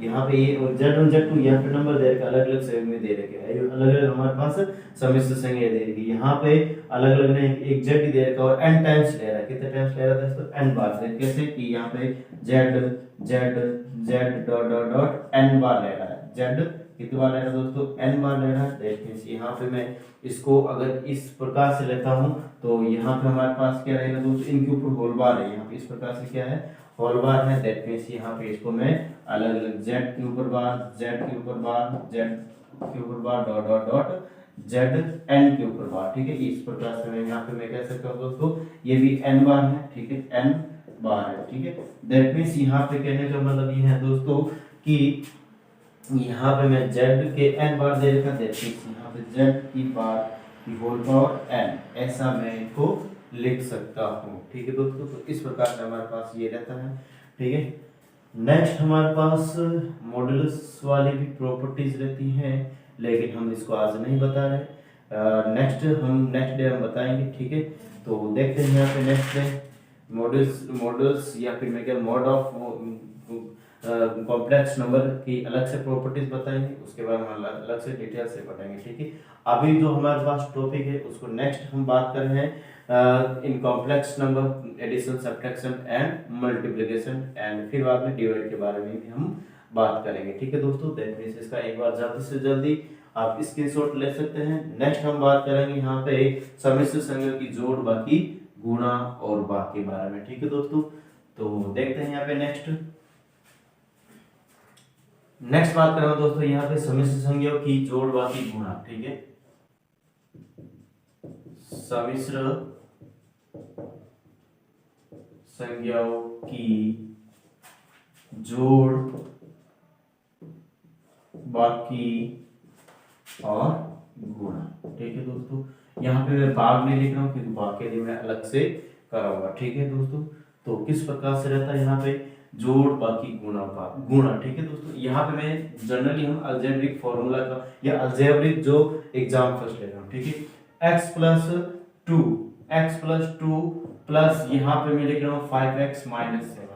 यहाँ पे ये और z1 z2 यहाँ पे नंबर दे रखा, अलग अलग सेम में दे रखे हैं, अलग अलग हमारे पास सम्मिश्र संख्या दे रखी, यहाँ पे अलग अलग ने एक z ही दे रखा और n टाइम्स ले रहा है, कितने टाइम्स ले रहा है दोस्तों, n बार से, कैसे कि यहाँ पे z dot dot dot n बार ले रहा है, z कितने बार ले रहा है दोस्तों, n बार ले रहा है, दैट मींस यहाँ पे मैं इसको अगर इस प्रकार से लेता हूँ तो यहाँ पे हमारे पास क्या रहेगा दोस्तों, इनके ऊपर होल बार है, यहाँ पे इस प्रकार से क्या है, होल बार है, दैट मींस यहाँ पे इसको मैं अलग अलग z के ऊपर बार, z के ऊपर बार, z के ऊपर बार डॉट डॉट डॉट zn के ऊपर बार। ठीक है, इस प्रकार से मैं यहाँ पे मैं कह सकता हूँ दोस्तों ये भी n बार है। ठीक है, n बार है। ठीक है, दैट मींस यहाँ पे कहने का मतलब ये है दोस्तों कि यहाँ पे मैं z के n बार दे रखा, दैट मींस यहाँ पे z की बार की होल पावर n, ऐसा मैं इनको लिख सकता हूँ। ठीक है दोस्तों, तो इस प्रकार से हमारे पास ये रहता है। ठीक है, नेक्स्ट हमारे पास मॉडुलस वाली भी प्रॉपर्टीज रहती हैं, लेकिन हम इसको आज नहीं बता रहे, नेक्स्ट डे हम बताएंगे। ठीक है, तो देखते हैं यहाँ पे नेक्स्ट डे मॉडल्स या फिर मैं क्या मोड ऑफ कॉम्प्लेक्स नंबर की अलग से प्रॉपर्टीज बताएंगे, उसके बाद हम अलग से डिटेल से बताएंगे। ठीक है, अभी जो हमारे पास टॉपिक है उसको नेक्स्ट हम बात कर रहे हैं in complex number addition, subtraction and multiplication, and फिर बाद में डिवाइड के बारे में भी हम बात करेंगे। ठीक है दोस्तों, दैट मींस इसका एक बार जल्दी से जल्दी आप स्क्रीनशॉट ले सकते हैं। नेक्स्ट हम बात करेंगे यहाँ पे सम्मिश्र संख्या की जोड़, बाकी गुणा और बाकी के बारे में। ठीक है दोस्तों, तो देखते हैं यहाँ पे नेक्स्ट बात करें दोस्तों यहाँ पे सम्मिश्र संख्याओं की जोड़, बाकी गुणा। ठीक है, सम्मिश्र संख्याओं की जोड़, बाकी और गुणा। ठीक है दोस्तों, यहाँ पे मैं भाग नहीं लिख रहा हूँ क्योंकि भाग के लिए मैं अलग से कराऊंगा। ठीक है दोस्तों, तो किस प्रकार से रहता है यहाँ पे जोड़, बाकी गुणा, भाग, गुणा। ठीक है दोस्तों, यहाँ पे मैं जनरली हम अलजेब्रिक फॉर्मूला का या अलजेब्रिक जो एग्जांपल्स ले रहा हूँ। ठीक है, x प्लस 2 प्लस यहाँ पे मैं लिख रहा हूँ 5x माइनस 7,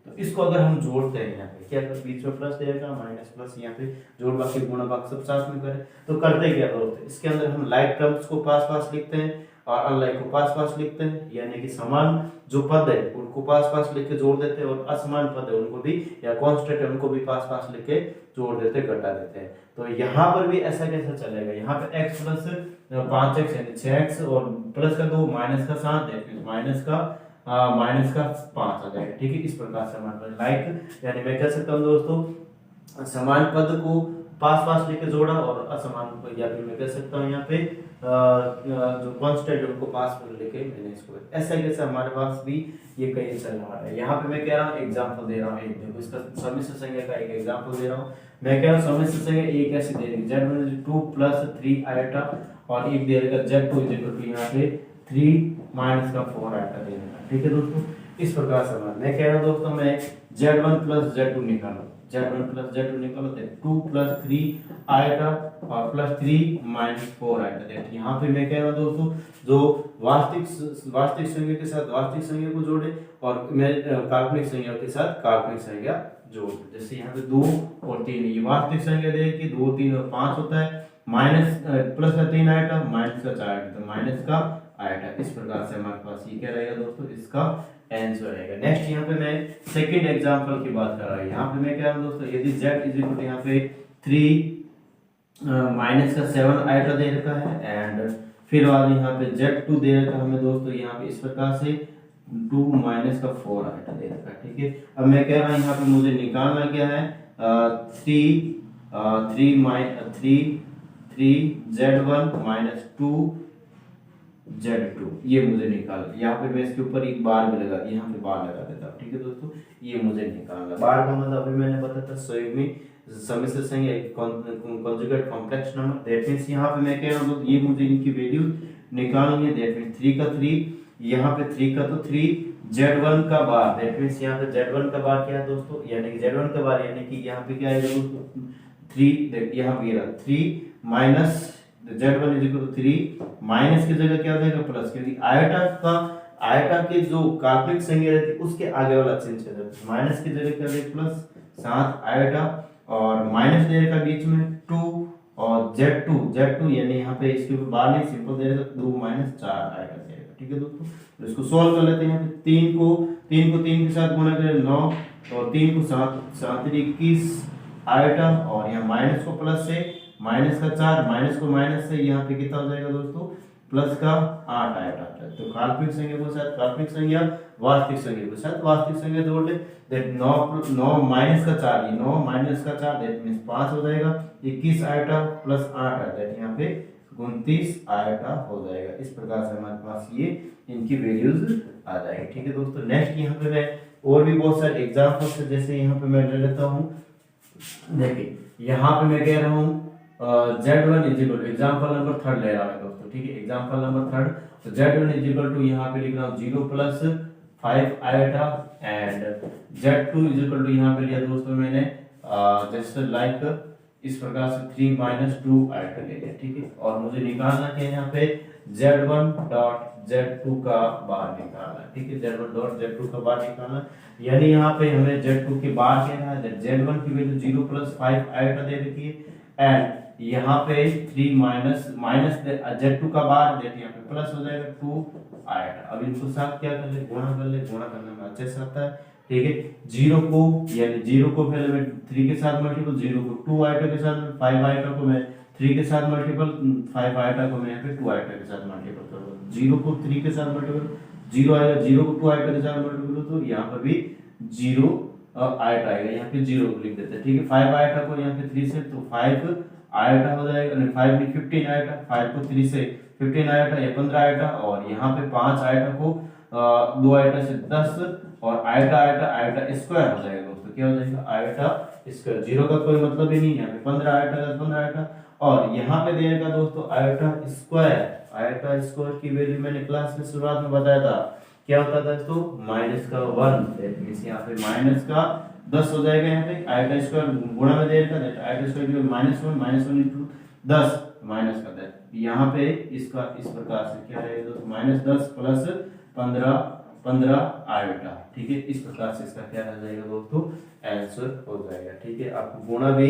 तो इसको अगर हम जोड़ते हैं यहाँ पे क्या बीच में प्लस देगा, माइनस प्लस, यहाँ पे जोड़, बाकी गुणा, भाग सब साथ में करें तो करते क्या दोस्तों, इसके अंदर हम लाइक टर्म्स को पास पास लिखते हैं और अनलाइक को पास पास लिखते हैं, यानी कि समान जो पद है उनको पास पास लिख के जोड़ देते हैं, और असमान पद है उनको भी या कांस्टेंट है उनको भी पास पास लिख के जोड़ देते घटा देते हैं। तो यहाँ पर भी ऐसा कैसा चलेगा, यहाँ पे x प्लस 5x यानी 6x और प्लस का 2 माइनस का 7 है, माइनस का 5 आ जाएगा। ठीक है, इस प्रकार से हमारे पास लाइक यानी मैं कह सकता हूँ दोस्तों समान पद को पास पास लेके जोड़ा और असमान को, या फिर मैं कह सकता हूँ यहाँ पे जो कांस्टेंट है उनको पास में लेके मैंने इसको ऐसा कैसे हमारे पास भी ये कहीं चल रहा है। यहाँ पे मैं कह रहा हूँ एग्जांपल दे रहा हूँ, एक देखो इसका सम्मिश्र संख्या का एक एग्जांपल दे रहा हूँ। मैं कह रहा हूँ सम्मिश्र संख्या एक ऐसी दे रही है z1 2 प्लस 3 आयोटा और एक दे रहेगा z2 यहाँ पे 3 माइनस का 4 आयोटा दे देगा। ठीक है दोस्तों, इस प्रकार से मैं कह रहा हूँ दोस्तों मैं z1 प्लस z2 निकालो, z1 प्लस z2 निकालो तो 2 प्लस 3 आएगा और प्लस 3 माइनस 4 आएगा। देखिए यहाँ पे मैं कह रहा हूँ दोस्तों जो वास्तविक संख्या के साथ वास्तविक संख्या को जोड़े और मैं काल्पनिक संख्या के साथ काल्पनिक संख्या जोड़, जैसे यहाँ पे 2 और 3 ये वास्तविक संख्या देखिए 2 3 और 5 होता है, माइनस प्लस का 3 आएगा माइनस का 4 आएगा तो माइनस का आएगा। इस प्रकार से हमारे पास ये क्या रहेगा दोस्तों, इसका आंसर रहेगा। नेक्स्ट यहाँ पे मैं सेकंड एग्जांपल की बात कर रहा हूँ। यहाँ पे मैं क्या हूँ दोस्तों, यदि z इज इक्वल टू यहाँ पे 3 माइनस का 7 आइटा दे रखा है एंड फिर बाद यहाँ पे z2 दे रखा है हमें दोस्तों यहाँ पे इस प्रकार से 2 माइनस का 4 आइटा दे रखा है। ठीक है, अब मैं कह रहा हूँ यहाँ पे मुझे निकालना क्या है 3 z1 माइनस 2 z2 ये मुझे निकाल, यहाँ पे मैं इसके ऊपर एक बार भी लगा, यहाँ पे बार लगा देता हूँ। ठीक है दोस्तों, ये मुझे निकालना, बार का मतलब अभी मैंने बताया था संयुग्मी सम्मिश्र संख्या conjugate complex number. That means यहाँ पे मैं कह रहा हूँ ये मुझे इनकी वैल्यू निकालनी है। दैट मींस 3 का 3 यहाँ पे 3 का तो 3 z1 का बार, दैट मींस यहाँ पे z1 का बार क्या है दोस्तों, यानी कि z1 का बार यानी कि यहाँ पे क्या है दोस्तों 3, यहाँ पे 3 minus z1 is equal to 3 minus की जगह क्या हो जाएगा प्लस, क्योंकि आयटा के जो काल्पनिक संख्या रहती है उसके आगे वाला चिन्ह चल जाता है, माइनस की जगह क्या देगा प्लस 7 आयटा और माइनस दे रखा बीच में 2 और z2 यानी यहाँ पे इसके ऊपर बार नहीं सिंपल दे रखा 2 माइनस 4 आयटा जाएगा। ठीक है दोस्तों, तो इसको सॉल्व कर लेते हैं। यहाँ पे 3 को 3 के साथ गुणा करें 9 और 3 को 7 21 आयटा और यहाँ माइनस को प्लस से माइनस का 4 माइनस को माइनस से यहाँ पे कितना हो जाएगा दोस्तों प्लस का 8 आएगा। तो काल्पनिक संख्या को साथ काल्पनिक संख्या वास्तविक संख्या को साथ वास्तविक संख्या जोड़ ले, दैट 9 माइनस का 4 ये 9 माइनस का 4 दैट मींस 5 हो जाएगा, 21 आएगा प्लस 8 है दैट यहाँ पे 29 आएगा हो जाएगा। इस प्रकार से हमारे पास ये इनकी वैल्यूज आ जाएगी। ठीक है दोस्तों, नेक्स्ट यहाँ पे मैं और भी बहुत सारे एग्जांपल्स है, जैसे यहाँ पे मैं ले लेता हूँ। देखिए यहाँ पे मैं कह रहा हूँ z1 is equal two example number 3 ले रहा है दोस्तों। ठीक है, एग्जांपल नंबर 3 तो z1 इज इक्वल टू यहाँ पे लिख रहा हूँ 0 plus 5 iota and z2 is equal to यहाँ पे लिया दोस्तों मैंने जैसे लाइक इस प्रकार से 3 माइनस 2 आयोटा ले लिया। ठीक है, और मुझे निकालना क्या है यहाँ पे z1 डॉट z2 का बार निकालना। ठीक है, z1 डॉट z2 का बार निकालना, यानी यहाँ पे हमें z2 के बार क्या है, z1 की वैल्यू 0 प्लस 5 आयोटा दे रखी है एंड यहाँ पे 3 माइनस z2 का बार देते यहाँ पे प्लस हो जाएगा 2 आएगा। अब इनको साथ क्या कर ले गुणा कर ले, गुणा करने में अच्छे से आता है। ठीक है, 0 को यानी 0 को पहले मैं 3 के साथ मल्टीपल, 0 को 2 आइटा के साथ, 5 आइटा को मैं 3 के साथ मल्टीपल, 5 आइटा को मैं यहाँ पे 2 आइटा के साथ मल्टीपल करूँगा। 0 को 3 के साथ मल्टीपल 0 आएगा, 0 को 2 आइटा के साथ मल्टीपल तो यहाँ पर भी 0 आइटा आएगा, यहाँ पे 0 लिख देते हैं। ठीक है, 5 आइटा को यहाँ पे 3 से तो 5 आयोटा हो जाएगा, 5 में 15 आयोटा, 5 को 3 से 15 आयोटा या 15 आयोटा और यहाँ पे 5 आयोटा को 2 आयोटा से 10 और आयोटा स्क्वायर हो जाएगा दोस्तों। क्या हो जाएगा आयोटा स्क्वायर, 0 का कोई मतलब ही नहीं, यहाँ पे 15 आयोटा और यहाँ पे देगा दोस्तों आयोटा स्क्वायर की वैल्यू मैंने क्लास में शुरुआत में बताया था क्या होता था दोस्तों माइनस का 1, दैट मींस यहाँ पे माइनस का 10 हो जाएगा। यहाँ पे आयोटा स्क्वायर गुणा में देगा दैट आयोटा स्क्वायर की -1 इनटू 10 माइनस का दैट यहाँ पे इसका इस प्रकार से क्या रहेगा दोस्तों -10 प्लस 15 आयोटा। ठीक है, इस प्रकार से इसका क्या रह जाएगा दोस्तों आंसर हो जाएगा। ठीक है, आपको गुणा भी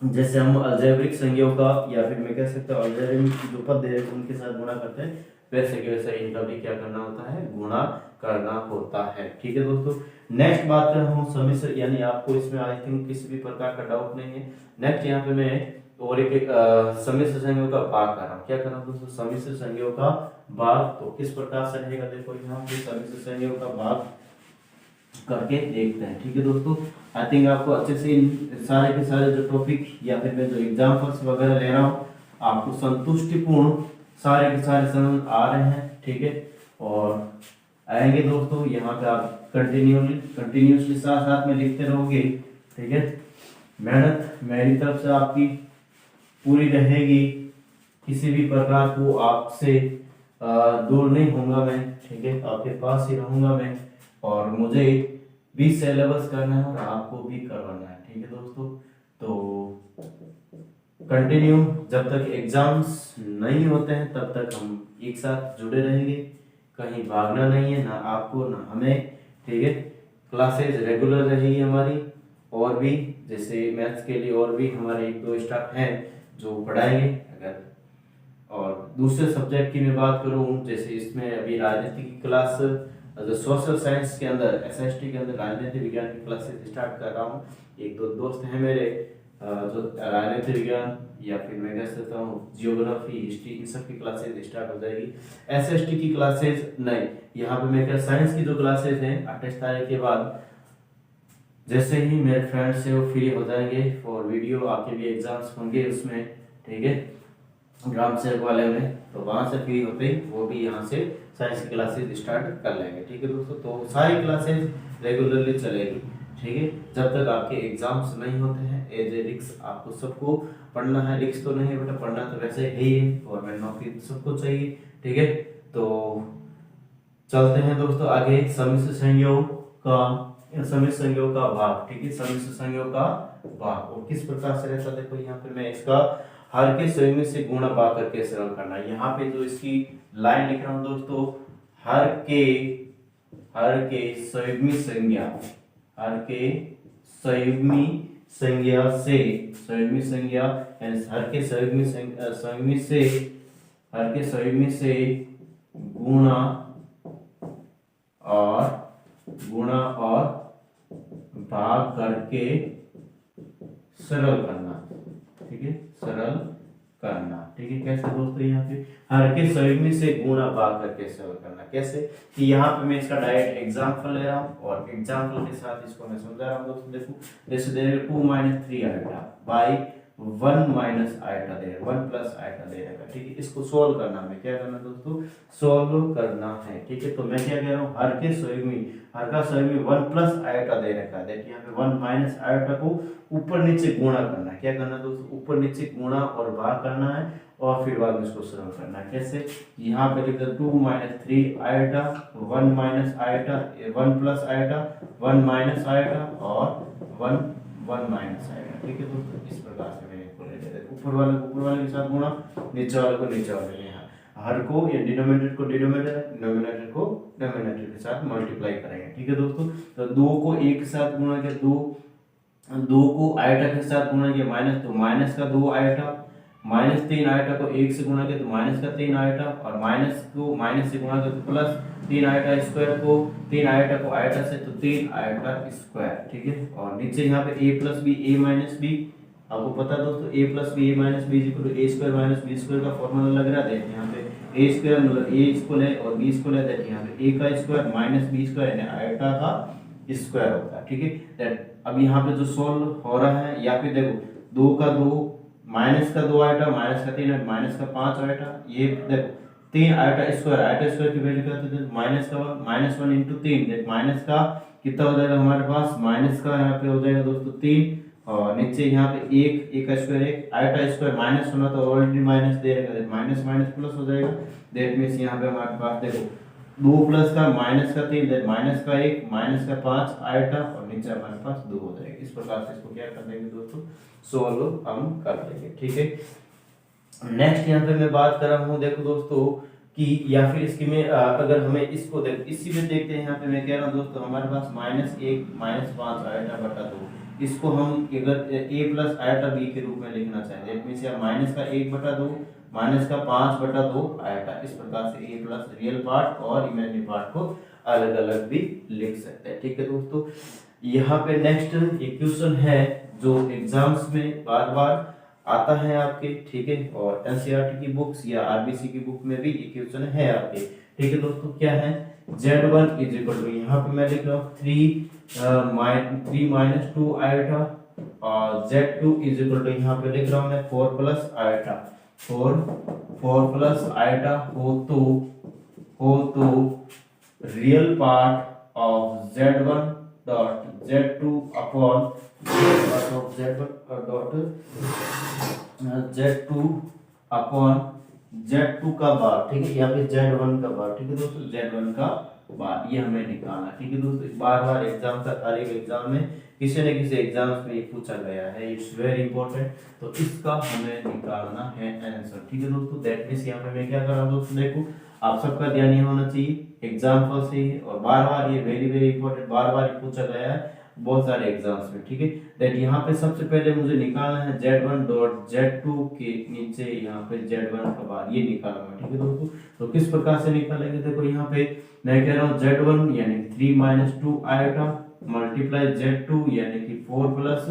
जैसे हम अलजेब्रिक संख्याओं का या फिर मैं कह सकता हूँ अलजेब्रिक जो पद है उनके साथ गुणा करते हैं, वैसे के वैसे इनका भी क्या करना होता है, गुणा करना होता है। ठीक है दोस्तों, नेक्स्ट बात कर रहा हूँ समिश्र, यानी आपको इसमें आई थिंक किसी भी प्रकार का डाउट नहीं है। नेक्स्ट यहाँ पे मैं और एक समिश्र संख्याओं का भाग कर रहा हूँ। क्या कर रहा हूँ दोस्तों, समिश्र संख्याओं का भाग। तो किस प्रकार से रहेगा, देखो यहाँ पे समिश्र संख्याओं का भाग करके देखते हैं। ठीक है दोस्तों, आई थिंक आपको अच्छे से इन सारे के सारे जो टॉपिक या फिर मैं जो एग्जांपल्स वगैरह ले रहा हूँ आपको संतुष्टिपूर्ण सारे के सारे समझ आ रहे हैं। ठीक है, और आएंगे दोस्तों, यहाँ पे आप कंटिन्यूसली साथ साथ में लिखते रहोगे। ठीक है, मेहनत मेरी तरफ से आपकी पूरी रहेगी, किसी भी प्रकार को आपसे दूर नहीं होऊंगा मैं। ठीक है, आपके पास ही रहूंगा मैं, और मुझे भी सिलेबस करना है और आपको भी करवाना है। ठीक है दोस्तों, तो कंटिन्यू जब तक एग्जाम्स नहीं होते हैं तब तक हम एक साथ जुड़े रहेंगे, कहीं भागना नहीं है, ना आपको ना हमें। ठीक है, क्लासेज रेगुलर रहेगी हमारी, और भी जैसे मैथ्स के लिए और भी हमारे एक दो स्टाफ हैं जो पढ़ाएंगे। अगर और दूसरे सब्जेक्ट की मैं बात करूं, जैसे इसमें अभी राजनीति की क्लास, जो सोशल साइंस के अंदर एसएसटी के अंदर राजनीति विज्ञान की क्लासेस स्टार्ट कर रहा हूं। एक दो दोस्त हैं मेरे जो राजनीति विज्ञान या फिर मैं कह सकता हूँ जियोग्राफी, हिस्ट्री, इन सब की क्लासेस स्टार्ट हो जाएगी। एसएसटी की क्लासेस नहीं, यहाँ पे मैं क्या साइंस की जो क्लासेस हैं 28 तारीख के बाद, जैसे ही मेरे फ्रेंड्स से वो फ्री हो जाएंगे और वीडियो आपके भी एग्जाम्स होंगे उसमें। ठीक है, ग्राम सेवक वाले में, तो वहां से फ्री होते ही वो भी यहाँ से साइंस की क्लासेस स्टार्ट कर लेंगे। ठीक है दोस्तों, तो सारी क्लासेस रेगुलरली चलेगी। ठीक है, जब तक आपके एग्जाम्स नहीं होते हैं। एज ए रिक्स आपको सबको पढ़ना है, रिक्स तो नहीं है बेटा, पढ़ना तो वैसे है ही है, गवर्नमेंट नौकरी सबको चाहिए। ठीक है, तो चलते हैं दोस्तों आगे, समिश्र संख्याओं का भाग। ठीक है, समिश्र संख्याओं का भाग और किस प्रकार से रहता है, देखो यहाँ पे मैं इसका हर के संयुग्मी से गुणा भाग करके सरल करना। यहाँ पे जो इसकी लाइन लिख रहा हूं दोस्तों, हर के संयुग्मी संज्ञा, हर के संयुग्मी संज्ञा से, संयुग्मी संज्ञा यानी हर के संयुग्मी से गुणा और भाग करके सरल करना। ठीक है, सरल करना। ठीक है, कैसे दोस्तों, यहाँ पे हर के संयुग्मी से गुणा भाग करके सरल करना। कैसे कि यहाँ पे मैं इसका डायरेक्ट एग्जांपल ले रहा हूँ और एग्जांपल के साथ इसको मैं समझा रहा हूँ दोस्तों। देखो जैसे दे रहे 2 - 3 आइटा बाई 1 - आइटा दे रहे, 1 + आइटा दे रहेगा। ठीक है, इसको सोल्व करना है, क्या करना दोस्तों, सोल्व करना है। ठीक है, तो मैं क्या कह रहा हूँ, हर के संयुग्मी, हर का संयुग्मी 1 + आइटा दे रखा है। देखिए यहाँ पे 1 - आइटा को ऊपर नीचे गुणा करना है। क्या करना दोस्तों, ऊपर नीचे गुणा और भाग करना है और फिर बाद में इसको सरल करना है। कैसे, यहाँ पे लिख दो 2 - 3 आइटा, 1 - आइटा, 1 + आइटा, 1 - आइटा और 1 - आइटा। ठीक है दोस्तों, इस प्रकार से मैंने इसको ले लिया। ऊपर वाले के साथ गुणा, नीचे वाले को नीचे वाले में, हर को या डिनोमिनेटर को डिनोमिनेटर को डिनोमिनेटर के साथ मल्टीप्लाई करेंगे। ठीक है दोस्तों, तो 2 को 1 के साथ गुणा किया, 2 को आइटा के साथ गुणा किया, माइनस, तो माइनस का 2 आइटा, -3 आइटा को 1 से गुणा किया तो माइनस का 3 आइटा, और माइनस को माइनस से गुणा किया तो प्लस 3 आइटा स्क्वायर को, 3 आइटा को आइटा से तो 3 आइटा स्क्वायर। ठीक है, और नीचे यहाँ पे a + b a - b, आपको पता है दोस्तों a + b a - b = a² - b² का फॉर्मूला लग रहा है। देखिए यहाँ पे a² मतलब a इक्वल है और b इक्वल है। देखिए यहाँ पे a का स्क्वायर - b² यानी आइटा का स्क्वायर होता है। ठीक है, दैट अब यहाँ पे जो सोल्व हो रहा है, या फिर देखो 2 का 2 माइनस का 2 आइटा, माइनस का 3 माइनस का 5 आइटा, ये देखो 3 आइटा स्क्वायर की वैल्यू क्या होती है, -1 × 3, माइनस का कितना हो जाएगा हमारे पास, माइनस का यहाँ पे हो जाएगा दोस्तों 3, और नीचे यहाँ पे 1 का स्क्वायर 1 आइटा स्क्वायर माइनस होना तो ऑलरेडी माइनस दे रहेगा, माइनस माइनस प्लस हो जाएगा। दैट मींस यहाँ पे हमारे पास देखो 2 + का -3 दैट माइनस का 1 माइनस का 5 आइटा और नीचे हमारे पास 2 हो जाएगा। इस प्रकार से इसको क्या कर देंगे दोस्तों, सोल्व हम कर देंगे। ठीक है, नेक्स्ट यहाँ पे मैं बात कर रहा हूँ, देखो दोस्तों कि या फिर इसकी में अगर हमें इसको इसी में देखते हैं, यहाँ पे मैं कह रहा हूँ दोस्तों हमारे पास -1 - 5 आइटा बटा 2, इसको हम अगर ए प्लस आयोटा बी के रूप में लिखना चाहें, दैट मीन्स या माइनस का 1/2 माइनस का 5/2 आयोटा, इस प्रकार से ए प्लस रियल पार्ट और इमेजिनरी पार्ट को अलग अलग भी लिख सकते हैं। ठीक है दोस्तों, यहाँ पे नेक्स्ट एक क्वेश्चन है जो एग्जाम्स में बार बार आता है आपके, ठीक है, और एनसीईआरटी की बुक्स या आरबीसी की बुक में भी ये क्वेश्चन है आपके। ठीक है दोस्तों, क्या है, Z1 इज इक्वल टू, यहाँ पे मैं लिख रहा हूँ 3 माइनस 2 आयोटा, और Z2 इज इक्वल टू यहाँ पे लिख रहा हूँ मैं 4 प्लस आयोटा, 4 प्लस आयोटा हो तो real part of Z1 dot Z2 upon part of Z1 dot Z2 upon Z2 का बार, ठीक है, यहाँ पे Z1 का बार, ठीक है दोस्तों, Z1 का बार ये हमें निकालना। ठीक है दोस्तों, बार बार एग्जाम का, हर एक एग्जाम में किसी न किसी एग्जाम्स में ये पूछा गया है, इट्स वेरी इंपॉर्टेंट, तो इसका हमें निकालना है आंसर। ठीक है दोस्तों, दैट मींस यहाँ पे मैं क्या कर रहा हूँ दोस्तों, देखो आप सबका ध्यान ये होना चाहिए एग्जाम्पल से ही, और बार बार ये वेरी वेरी इंपॉर्टेंट, बार बार पूछा गया है बहुत सारे एग्जाम्स में। ठीक है, दैट यहाँ पे सबसे पहले मुझे निकालना है Z1 डॉट Z2 के नीचे यहाँ पे Z1 का बार, ये निकालूंगा। ठीक है दोस्तों, तो किस प्रकार से निकालेंगे, देखो यहाँ पे मैं कह रहा हूँ Z1 यानी 3 माइनस 2 आयोटा मल्टीप्लाई Z2 यानी कि 4 प्लस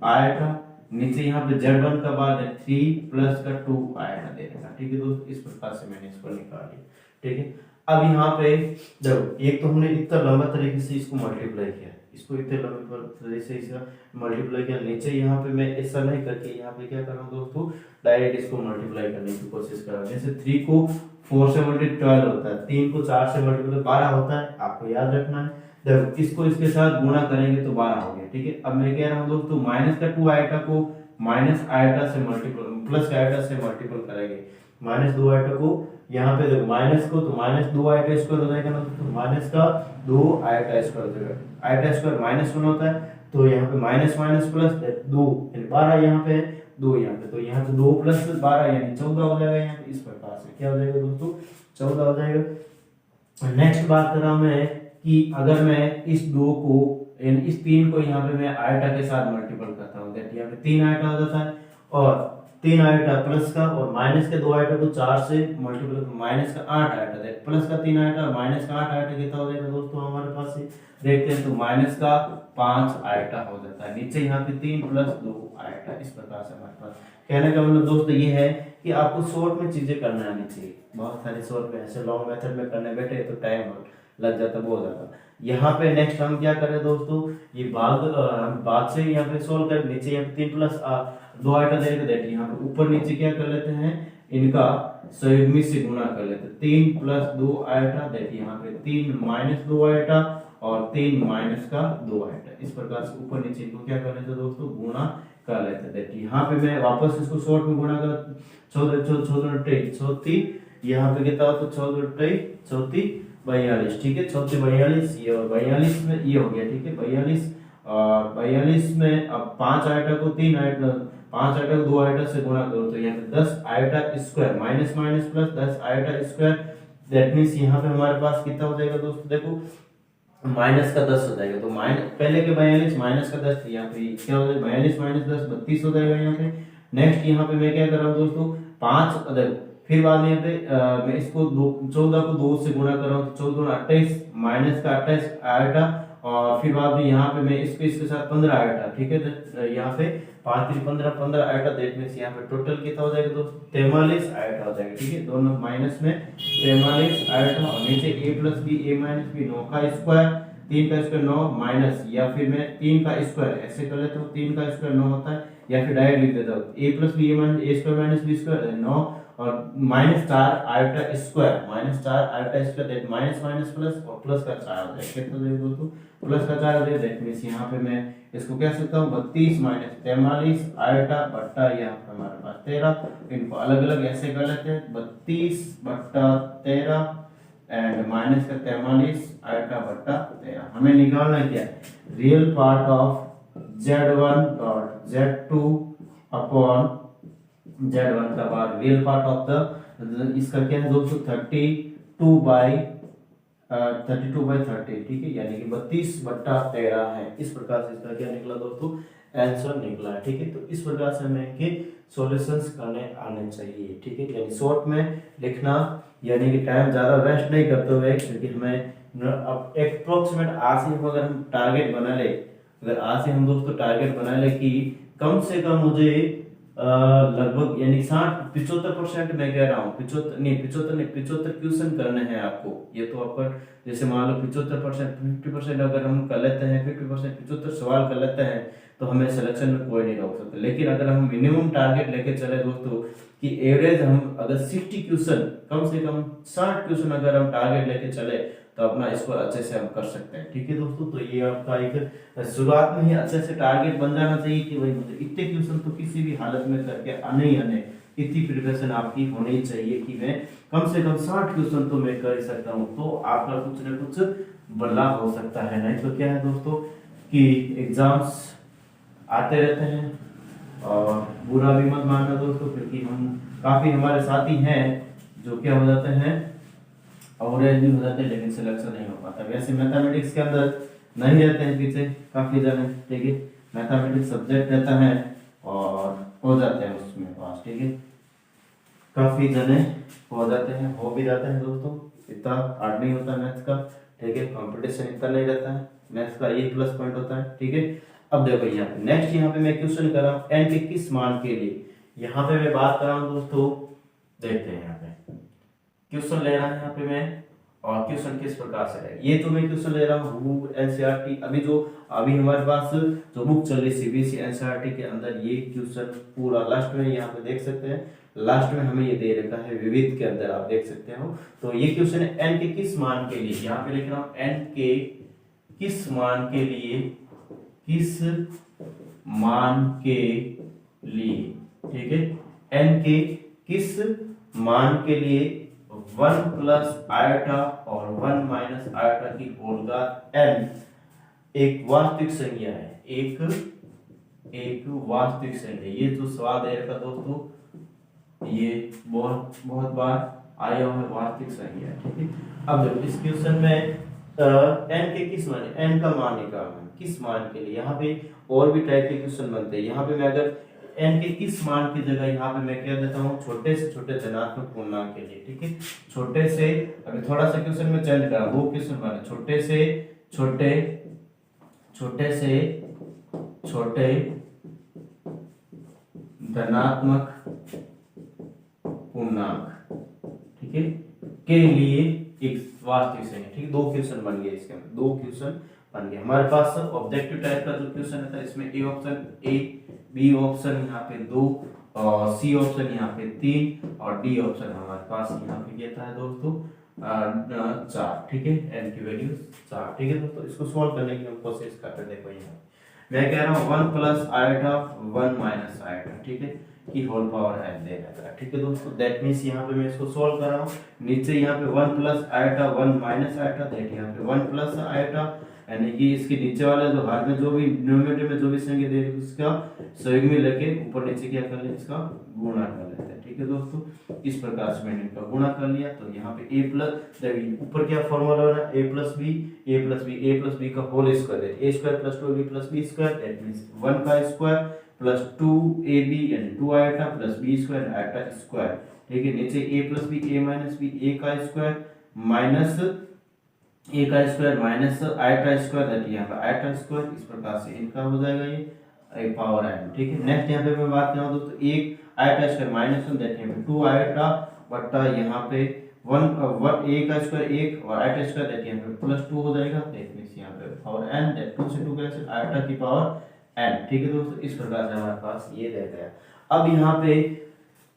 आयोटा, नीचे यहाँ पे Z1 का बार है 3 प्लस का 2 आयोटा दे देगा। ठीक है दोस्तों, इस प्रकार से मैंने इसको निकाल लिया। ठीक है, अब यहाँ पे देखो एक तो हमने इतना लंबा तरीके से इसको मल्टीप्लाई किया, इसको इतने लंबे तरीके से इसका मल्टीप्लाई किया, नीचे यहाँ पे मैं ऐसा नहीं करके यहाँ पे क्या कर रहा हूँ दोस्तों, डायरेक्ट इसको मल्टीप्लाई करने की कोशिश कर रहा हूँ। जैसे 3 को 4 से मल्टीप्लाई 12 होता है, 3 को 4 से मल्टीप्लाई 12 होता है, आपको याद रखना है। देखो इसको इसके साथ गुणा करेंगे तो 12 हो गया। ठीक है, अब मैं कह रहा हूँ दोस्तों माइनस का 2 आयोटा को माइनस आयोटा से मल्टीपल प्लस का आयोटा से मल्टीपल करेंगे, माइनस 2 आयोटा को यहाँ पे देखो माइनस को, तो माइनस 2 आयोटा स्क्वायर हो जाएगा ना, तो माइनस का 2 आयोटा स्क्वायर हो जाएगा, आयोटा स्क्वायर माइनस 1 होता है, तो यहाँ पे माइनस माइनस प्लस 2 यानी 12 यहाँ पे 2 यहाँ पे, तो यहाँ पे 2 प्लस 12 यानी 14 हो जाएगा। यहाँ पे इस प्रकार से क्या हो जाएगा दोस्तों, 14 हो जाएगा। नेक्स्ट बात कर रहा हूँ मैं कि अगर मैं इस 2 को यानी इस 3 को यहाँ पे मैं आयोटा के साथ मल्टीपल करता हूँ, दैट यहाँ पे 3 आयोटा हो जाता है, और 3 आयोटा प्लस का और माइनस के 2 आयोटा को 4 से मल्टीपल कर माइनस का 8 आयोटा, दैट प्लस का 3 आयोटा और माइनस का 8 आयोटा कितना हो जाएगा दोस्तों हमारे पास से देखते हैं, तो माइनस का 5 आयोटा हो जाता है, नीचे यहाँ पे 3 प्लस 2 आयोटा, इस प्रकार से हमारे पास। कहने का मतलब दोस्तों ये है कि आपको शॉर्ट में चीजें करना आनी चाहिए, बहुत सारे शॉर्ट में ऐसे लॉन्ग मेथड में करने बैठे तो टाइम लग जाता बहुत ज्यादा। यहाँ पे नेक्स्ट हम क्या करें दोस्तों, ये भाग से यहाँ पे सोल्व कर, नीचे यहाँ पे 3 प्लस 2 आयोटा देगा, दैट यहाँ पे ऊपर नीचे क्या कर लेते हैं, इनका संयुग्मी से गुणा कर लेते हैं, 3 प्लस 2 आयोटा, दैट यहाँ पे 3 माइनस 2 आयोटा और 3 माइनस का 2 आयोटा, इस प्रकार से ऊपर नीचे इनको क्या कर लेते हैं दोस्तों, गुणा कर लेते हैं। दैट यहाँ पे मैं वापस इसको शॉर्ट में गुणा कर 14 यहाँ पे कितना होता है 14 42, ठीक है, 42 ये और 42 में ये हो गया। ठीक है, 42 और 42 में अब 5 आयोटा को 3 आयोटा 5 आयोटा को 2 आयोटा से गुणा करो, तो यहाँ पे 10 iota square minus minus plus 10 iota square, that means यहाँ पे हमारे पास कितना हो जाएगा दोस्तों, देखो माइनस का 10 हो जाएगा, तो माइनस पहले के 42 माइनस का 10, यहाँ पे क्या हो जाएगा 42 माइनस 10 32 हो जाएगा यहाँ पे। नेक्स्ट यहाँ पे मैं क्या कर रहा हूँ दोस्तों 5 देखो, फिर बाद में यहाँ पे मैं इसको 14 को 2 से गुणा कर रहा हूँ, तो 14 28 माइनस का 28 आयोटा, और फिर बाद में यहाँ पे मैं इसको इसके साथ 15 आयोटा, ठीक है, तो यहाँ पे 5 3 15 आयोटा, दैट मींस यहाँ पे टोटल कितना हो जाएगा दोस्तों 43 आयोटा हो जाएगा। ठीक है, दोनों माइनस में 43 आयोटा, और नीचे a plus B A minus B 9 का स्क्वायर, 3 का स्क्वायर 9 माइनस, या फिर मैं 3 का स्क्वायर ऐसे कर लेता हूँ, 3 का स्क्वायर 9 होता है, या फिर डायरेक्ट लिख देता हूँ a plus B A minus A square minus B square 9 और minus 4 iota square that minus minus plus और प्लस का 4 हो जाएगा, कितना हो जाएगा दोस्तों प्लस का 4 हो जाएगा, दैट मींस यहाँ पे मैं इसको कह सकता हूँ 32 माइनस 43 आयोटा बट्टा यहाँ पे हमारे पास 13, इनको अलग अलग ऐसे कर लेते हैं 32 बट्टा 13 एंड माइनस का 43 आयोटा बट्टा 13। हमें निकालना क्या है, real part of Z1 dot Z2 upon Z1 का बार, रियल पार्ट ऑफ द इसका क्या है दोस्तों 32 बाई 32/30, ठीक है, यानी कि 32/13 है। इस प्रकार से इसका क्या निकला दोस्तों, आंसर निकला है, ठीक है। तो इस प्रकार से हमें इनके सॉल्यूशंस करने आने चाहिए, ठीक है, यानी शॉर्ट में लिखना, यानी कि टाइम ज्यादा वेस्ट नहीं करते हुए, क्योंकि हमें अब अप्रोक्सीमेट आज से अगर हम टारगेट बना ले, अगर आज से हम दोस्तों टारगेट बना ले कि कम से कम मुझे लगभग यानी 60-75% मैं कह रहा हूँ, 75 क्वेश्चन करने हैं आपको। ये तो आपका जैसे मान लो 75%, 50% अगर हम कर लेते हैं, 50% 75 सवाल कर लेते हैं, तो हमें सिलेक्शन में कोई नहीं रोक सकता। लेकिन अगर हम मिनिमम टारगेट लेके चले दोस्तों कि एवरेज हम अगर 60 क्वेश्चन, कम से कम 60 क्वेश्चन अगर हम टारगेट लेके चले, तो अपना इसको अच्छे से हम कर सकते हैं, ठीक है दोस्तों। तो ये आपका एक शुरुआत में ही अच्छे से टारगेट बन जाना चाहिए कि भाई मुझे इतने क्वेश्चन तो किसी भी हालत में करके आने ही आने, इतनी प्रिपरेशन आपकी होनी चाहिए कि मैं कम से कम 60 क्वेश्चन तो मैं कर सकता हूँ, तो आपका कुछ न कुछ बदलाव हो सकता है। नहीं तो क्या है दोस्तों कि एग्जाम्स आते रहते हैं और बुरा भी मत मानना दोस्तों, क्योंकि हम काफी हमारे साथी हैं जो क्या हो जाते हैं, अवरेज भी हो जाते हैं, लेकिन सिलेक्शन नहीं हो पाता। वैसे मैथमेटिक्स के अंदर नहीं रहते हैं पीछे काफी जने, ठीक है, मैथमेटिक्स सब्जेक्ट रहता है और हो जाते हैं उसमें पास, ठीक है, काफी जने हो जाते हैं, हो भी जाते हैं दोस्तों। इतना हार्ड नहीं होता मैथ्स का, ठीक है, कंपटीशन इतना नहीं रहता है, मैथ्स का ये प्लस पॉइंट होता है, ठीक है। अब देखो यहाँ पे नेक्स्ट, यहाँ पे मैं क्वेश्चन कर रहा हूँ n के किस मान के लिए, यहाँ पे मैं बात कर रहा हूँ दोस्तों, देखते हैं यहाँ पे क्वेश्चन ले रहा है यहाँ पे मैं, और क्वेश्चन किस प्रकार से है। ये तो मैं क्वेश्चन ले रहा हूँ एनसीईआरटी, अभी हमारे पास जो बुक चल रही सीबीएसई एनसीईआरटी के अंदर ये क्वेश्चन पूरा लास्ट में यहाँ पे देख सकते हैं, लास्ट में हमें ये दे रखा है विविध के अंदर, आप देख सकते हो। तो ये क्वेश्चन है एन के किस मान के लिए, यहाँ पे लिख रहा हूँ एन के किस मान के लिए, किस मान के लिए, ठीक है, एन के किस मान के लिए 1 प्लस आयोटा और 1 माइनस आयोटा की होल का n एक वास्तविक संख्या है, एक वास्तविक संख्या। ये जो सवाल दे रखा दोस्तों, ये बहुत बार आया हुआ है, वास्तविक संख्या, ठीक है। अब देखो इस क्वेश्चन में n के किस मान, n का मान निकालना है किस मान के लिए। यहाँ पे और भी टाइप के क्वेश्चन बनते हैं। यहाँ पे मैं अगर n के किस मान की जगह यहाँ पे मैं क्या देता हूँ, छोटे से छोटे धनात्मक पूर्णांक के लिए, ठीक है, छोटे से, अभी थोड़ा सा क्वेश्चन में चेंज करा, दो क्वेश्चन बने, छोटे से छोटे धनात्मक पूर्णांक, ठीक है, के लिए एक वास्तविक संख्या, ठीक है। दो क्वेश्चन बन गए इसके अंदर, दो क्वेश्चन बन गए हमारे पास। ऑब्जेक्टिव टाइप का जो क्वेश्चन था, इसमें A option, A B option यहाँ पे 2 और सी ऑप्शन यहाँ पे 3 और डी ऑप्शन हमारे पास यहाँ पे कहता है दोस्तों 4, ठीक है, एन की वैल्यू 4, ठीक है दोस्तों। इसको सॉल्व करने की हम कोशिश करते हैं। देखो यहाँ मैं कह रहा हूँ 1 प्लस आयोटा 1 माइनस आयोटा, ठीक है, की होल पावर n दे रखा है, ठीक है दोस्तों। दैट मींस यहाँ पे मैं इसको सॉल्व कर रहा हूँ, नीचे यहाँ पे 1 plus iota 1 minus iota, that यहाँ पे 1 प्लस आयोटा, यानी कि इसके नीचे वाला जो हाथ में जो भी डिनोमिनेटर में जो भी संख्या दे रही है उसका सहयोग में लेके ऊपर नीचे क्या कर ले, इसका गुणा कर लेते हैं, ठीक है दोस्तों। इस प्रकार से मैंने इनका गुणा कर लिया, तो यहाँ पे a प्लस, देखिए ऊपर क्या फॉर्मूला होना, a प्लस बी का होल स्क्वायर है, a square plus 2ab plus b square, that means 1 का स्क्वायर प्लस 2ab यानी 2 iota plus b square iota square, ठीक है। नीचे a plus b a minus b, a का square minus a का square minus iota square, that यहाँ पे iota square, इस प्रकार से इनका हो जाएगा ये पावर n, ठीक है। नेक्स्ट यहाँ पे मैं बात करूँ दोस्तों, एक आयोटा स्क्वायर माइनस 1, दैट यहाँ पे 2 आयोटा बट्टा यहाँ पे 1 a का स्क्वायर 1 और आयोटा स्क्वायर, दैट यहाँ पे प्लस 2 हो जाएगा, दैट मींस यहाँ पे पावर n, दैट 2 से 2 कैंसिल, आयोटा की पावर n, ठीक है दोस्तों। इस प्रकार से हमारे पास ये दे गया। अब यहाँ पे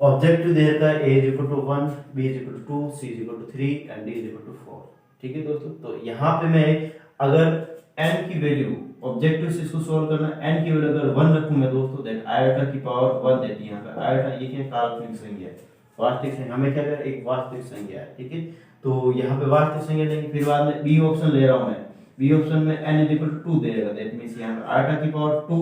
ऑब्जेक्टिव दे रखा है a equal to 1, b equal to 2, c equal to 3 and d equal to 4, ठीक है दोस्तों। तो यहाँ पे मैं अगर n की वैल्यू, ऑब्जेक्टिव से इसको सॉल्व करना, n की वैल्यू अगर 1 रखूं मैं दोस्तों, दैट आयोटा की पावर 1, दैट यहाँ पे आयोटा ये क्या काल्पनिक संख्या है, वास्तविक संख्या हमें क्या कर, एक वास्तविक संख्या है, ठीक है। तो यहाँ पे वास्तविक संख्या लेंगे, फिर बाद में बी ऑप्शन ले रहा हूं मैं, बी ऑप्शन में n इज इक्वल टू 2 देगा, दैट मींस यहाँ पे आटा की पावर 2,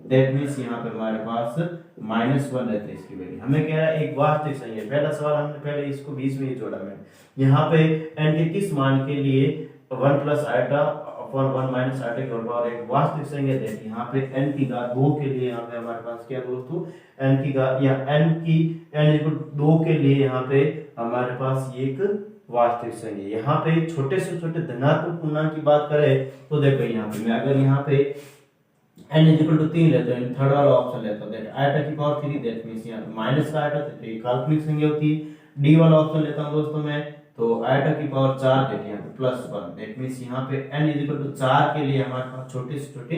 दैट मींस यहाँ पे हमारे पास -1 रहता है इसकी वैल्यू। हमें कह रहा है एक वास्तविक संख्या, पहला सवाल हमने पहले इसको बीच में ही जोड़ा मैंने। यहाँ पे n के किस मान के लिए 1 प्लस आटा अपॉन 1 माइनस आटा की होल पावर एक वास्तविक संख्या देती है। यहाँ पे n की घात 2 के लिए यहाँ पे हमारे पास क्या दोस्तों, n की घात या n इक्वल 2 के लिए यहाँ पे हमारे पास ये एक वास्तविक संख्या। यहाँ पे छोटे से छोटे धनात्मक पूर्णांक की बात करें तो देखो यहाँ पे मैं अगर यहाँ पे n इज इक्वल टू 3 लेता हूँ, थर्ड वाला ऑप्शन लेता हूँ, दैट आटा की पावर 3, दैट मींस यहाँ पे माइनस का आटा तो ये काल्पनिक संख्या होती है। डी वाला ऑप्शन लेता हूँ दोस्तों मैं, तो आटा की पावर 4 देते हैं +1, दैट मींस यहाँ पे n इज इक्वल टू 4 के लिए हमारे पास छोटे से छोटे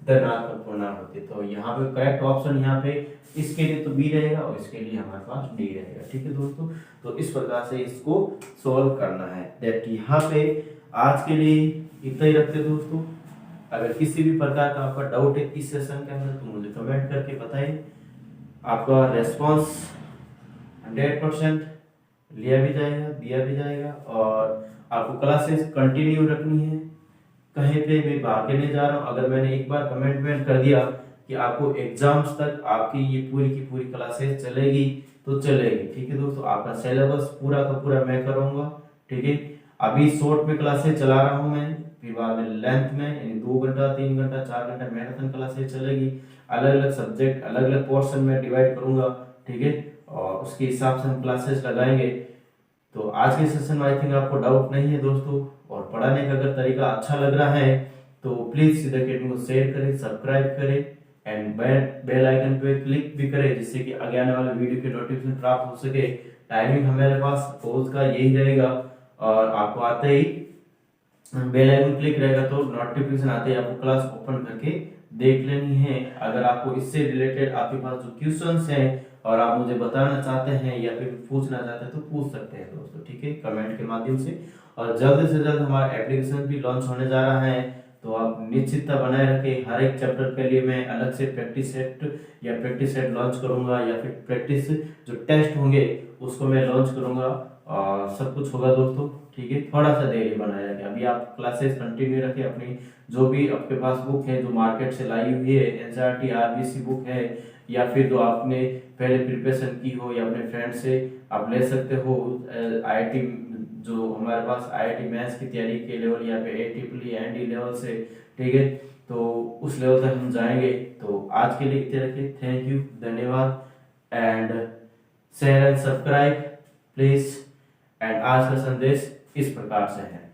धनात्मक पूर्णांक होते हैं। तो यहाँ पे करेक्ट ऑप्शन यहाँ पे इसके लिए तो बी रहेगा और इसके लिए हमारे पास डी रहेगा। ठीक है दोस्तों, तो इस प्रकार से इसको सॉल्व करना है। दैट यहाँ पे आज के लिए इतना ही रखते दोस्तों। अगर किसी भी प्रकार का आपका डाउट है इस सेशन के अंदर तो मुझे कमेंट करके बताइए, आपका रेस्पॉन्स 100% लिया भी जाएगा, दिया भी जाएगा। और आपको क्लासेस कंटिन्यू रखनी है, कहीं पे मैं भाग नहीं जा रहा हूँ। अगर मैंने एक बार कमेंटमेंट कर दिया कि आपको एग्जाम्स तक आपकी ये पूरी की पूरी क्लासेस चलेगी तो चलेगी। ठीक है दोस्तों, आपका सिलेबस पूरा का पूरा मैं करूंगा। ठीक है, अभी शॉर्ट में क्लासेस चला रहा हूँ मैं, फिर बाद में लेंथ में यानी 2 घंटा 3 घंटा 4 घंटा मैराथन क्लासेस चलेगी। अलग अलग सब्जेक्ट अलग अलग पोर्शन में डिवाइड करूंगा। ठीक है, और उसके हिसाब से हम क्लासेस लगाएंगे। तो आज के सेशन में आई थिंक आपको डाउट नहीं है दोस्तों, और पढ़ाने का अगर तरीका अच्छा लग रहा है तो प्लीज सीधा अकेडमी को शेयर करें, सब्सक्राइब करें एंड बेल आइकन पे क्लिक भी करें, जिससे कि आगे आने वाले वीडियो के नोटिफिकेशन प्राप्त हो सके। टाइमिंग हमारे पास रोज का यही रहेगा, और आपको आते ही बेल आइकन क्लिक रहेगा तो नोटिफिकेशन आते ही आपको क्लास ओपन करके देख लेनी है। अगर आपको इससे रिलेटेड आपके पास जो क्वेश्चंस हैं और आप मुझे बताना चाहते हैं या फिर पूछना चाहते हैं तो पूछ सकते हैं दोस्तों। ठीक है, कमेंट के माध्यम से। और जल्द से जल्द हमारा एप्लीकेशन भी लॉन्च होने जा रहा है, तो आप निश्चितता बनाए रखें। हर एक चैप्टर के लिए मैं अलग से प्रैक्टिस सेट लॉन्च करूंगा, या फिर प्रैक्टिस जो टेस्ट होंगे उसको मैं लॉन्च करूंगा, और सब कुछ होगा दोस्तों। ठीक है, थोड़ा सा देरी बनाए रखें। अभी आप क्लासेस कंटिन्यू रखें, अपनी जो भी आपके पास बुक है जो मार्केट से लाई हुई है, एनसीईआरटी आरबीसी बुक है, या फिर जो आपने पहले प्रिपरेशन की हो या अपने फ्रेंड से आप ले सकते हो। आईआईटी जो हमारे पास आईआईटी मैथ्स की तैयारी के लेवल या फिर एटीपी एनडी लेवल से, ठीक है, तो उस लेवल तक हम जाएंगे। तो आज के लिए इतने रखें। थैंक यू, धन्यवाद, and share and subscribe please. And आज का संदेश इस प्रकार से है।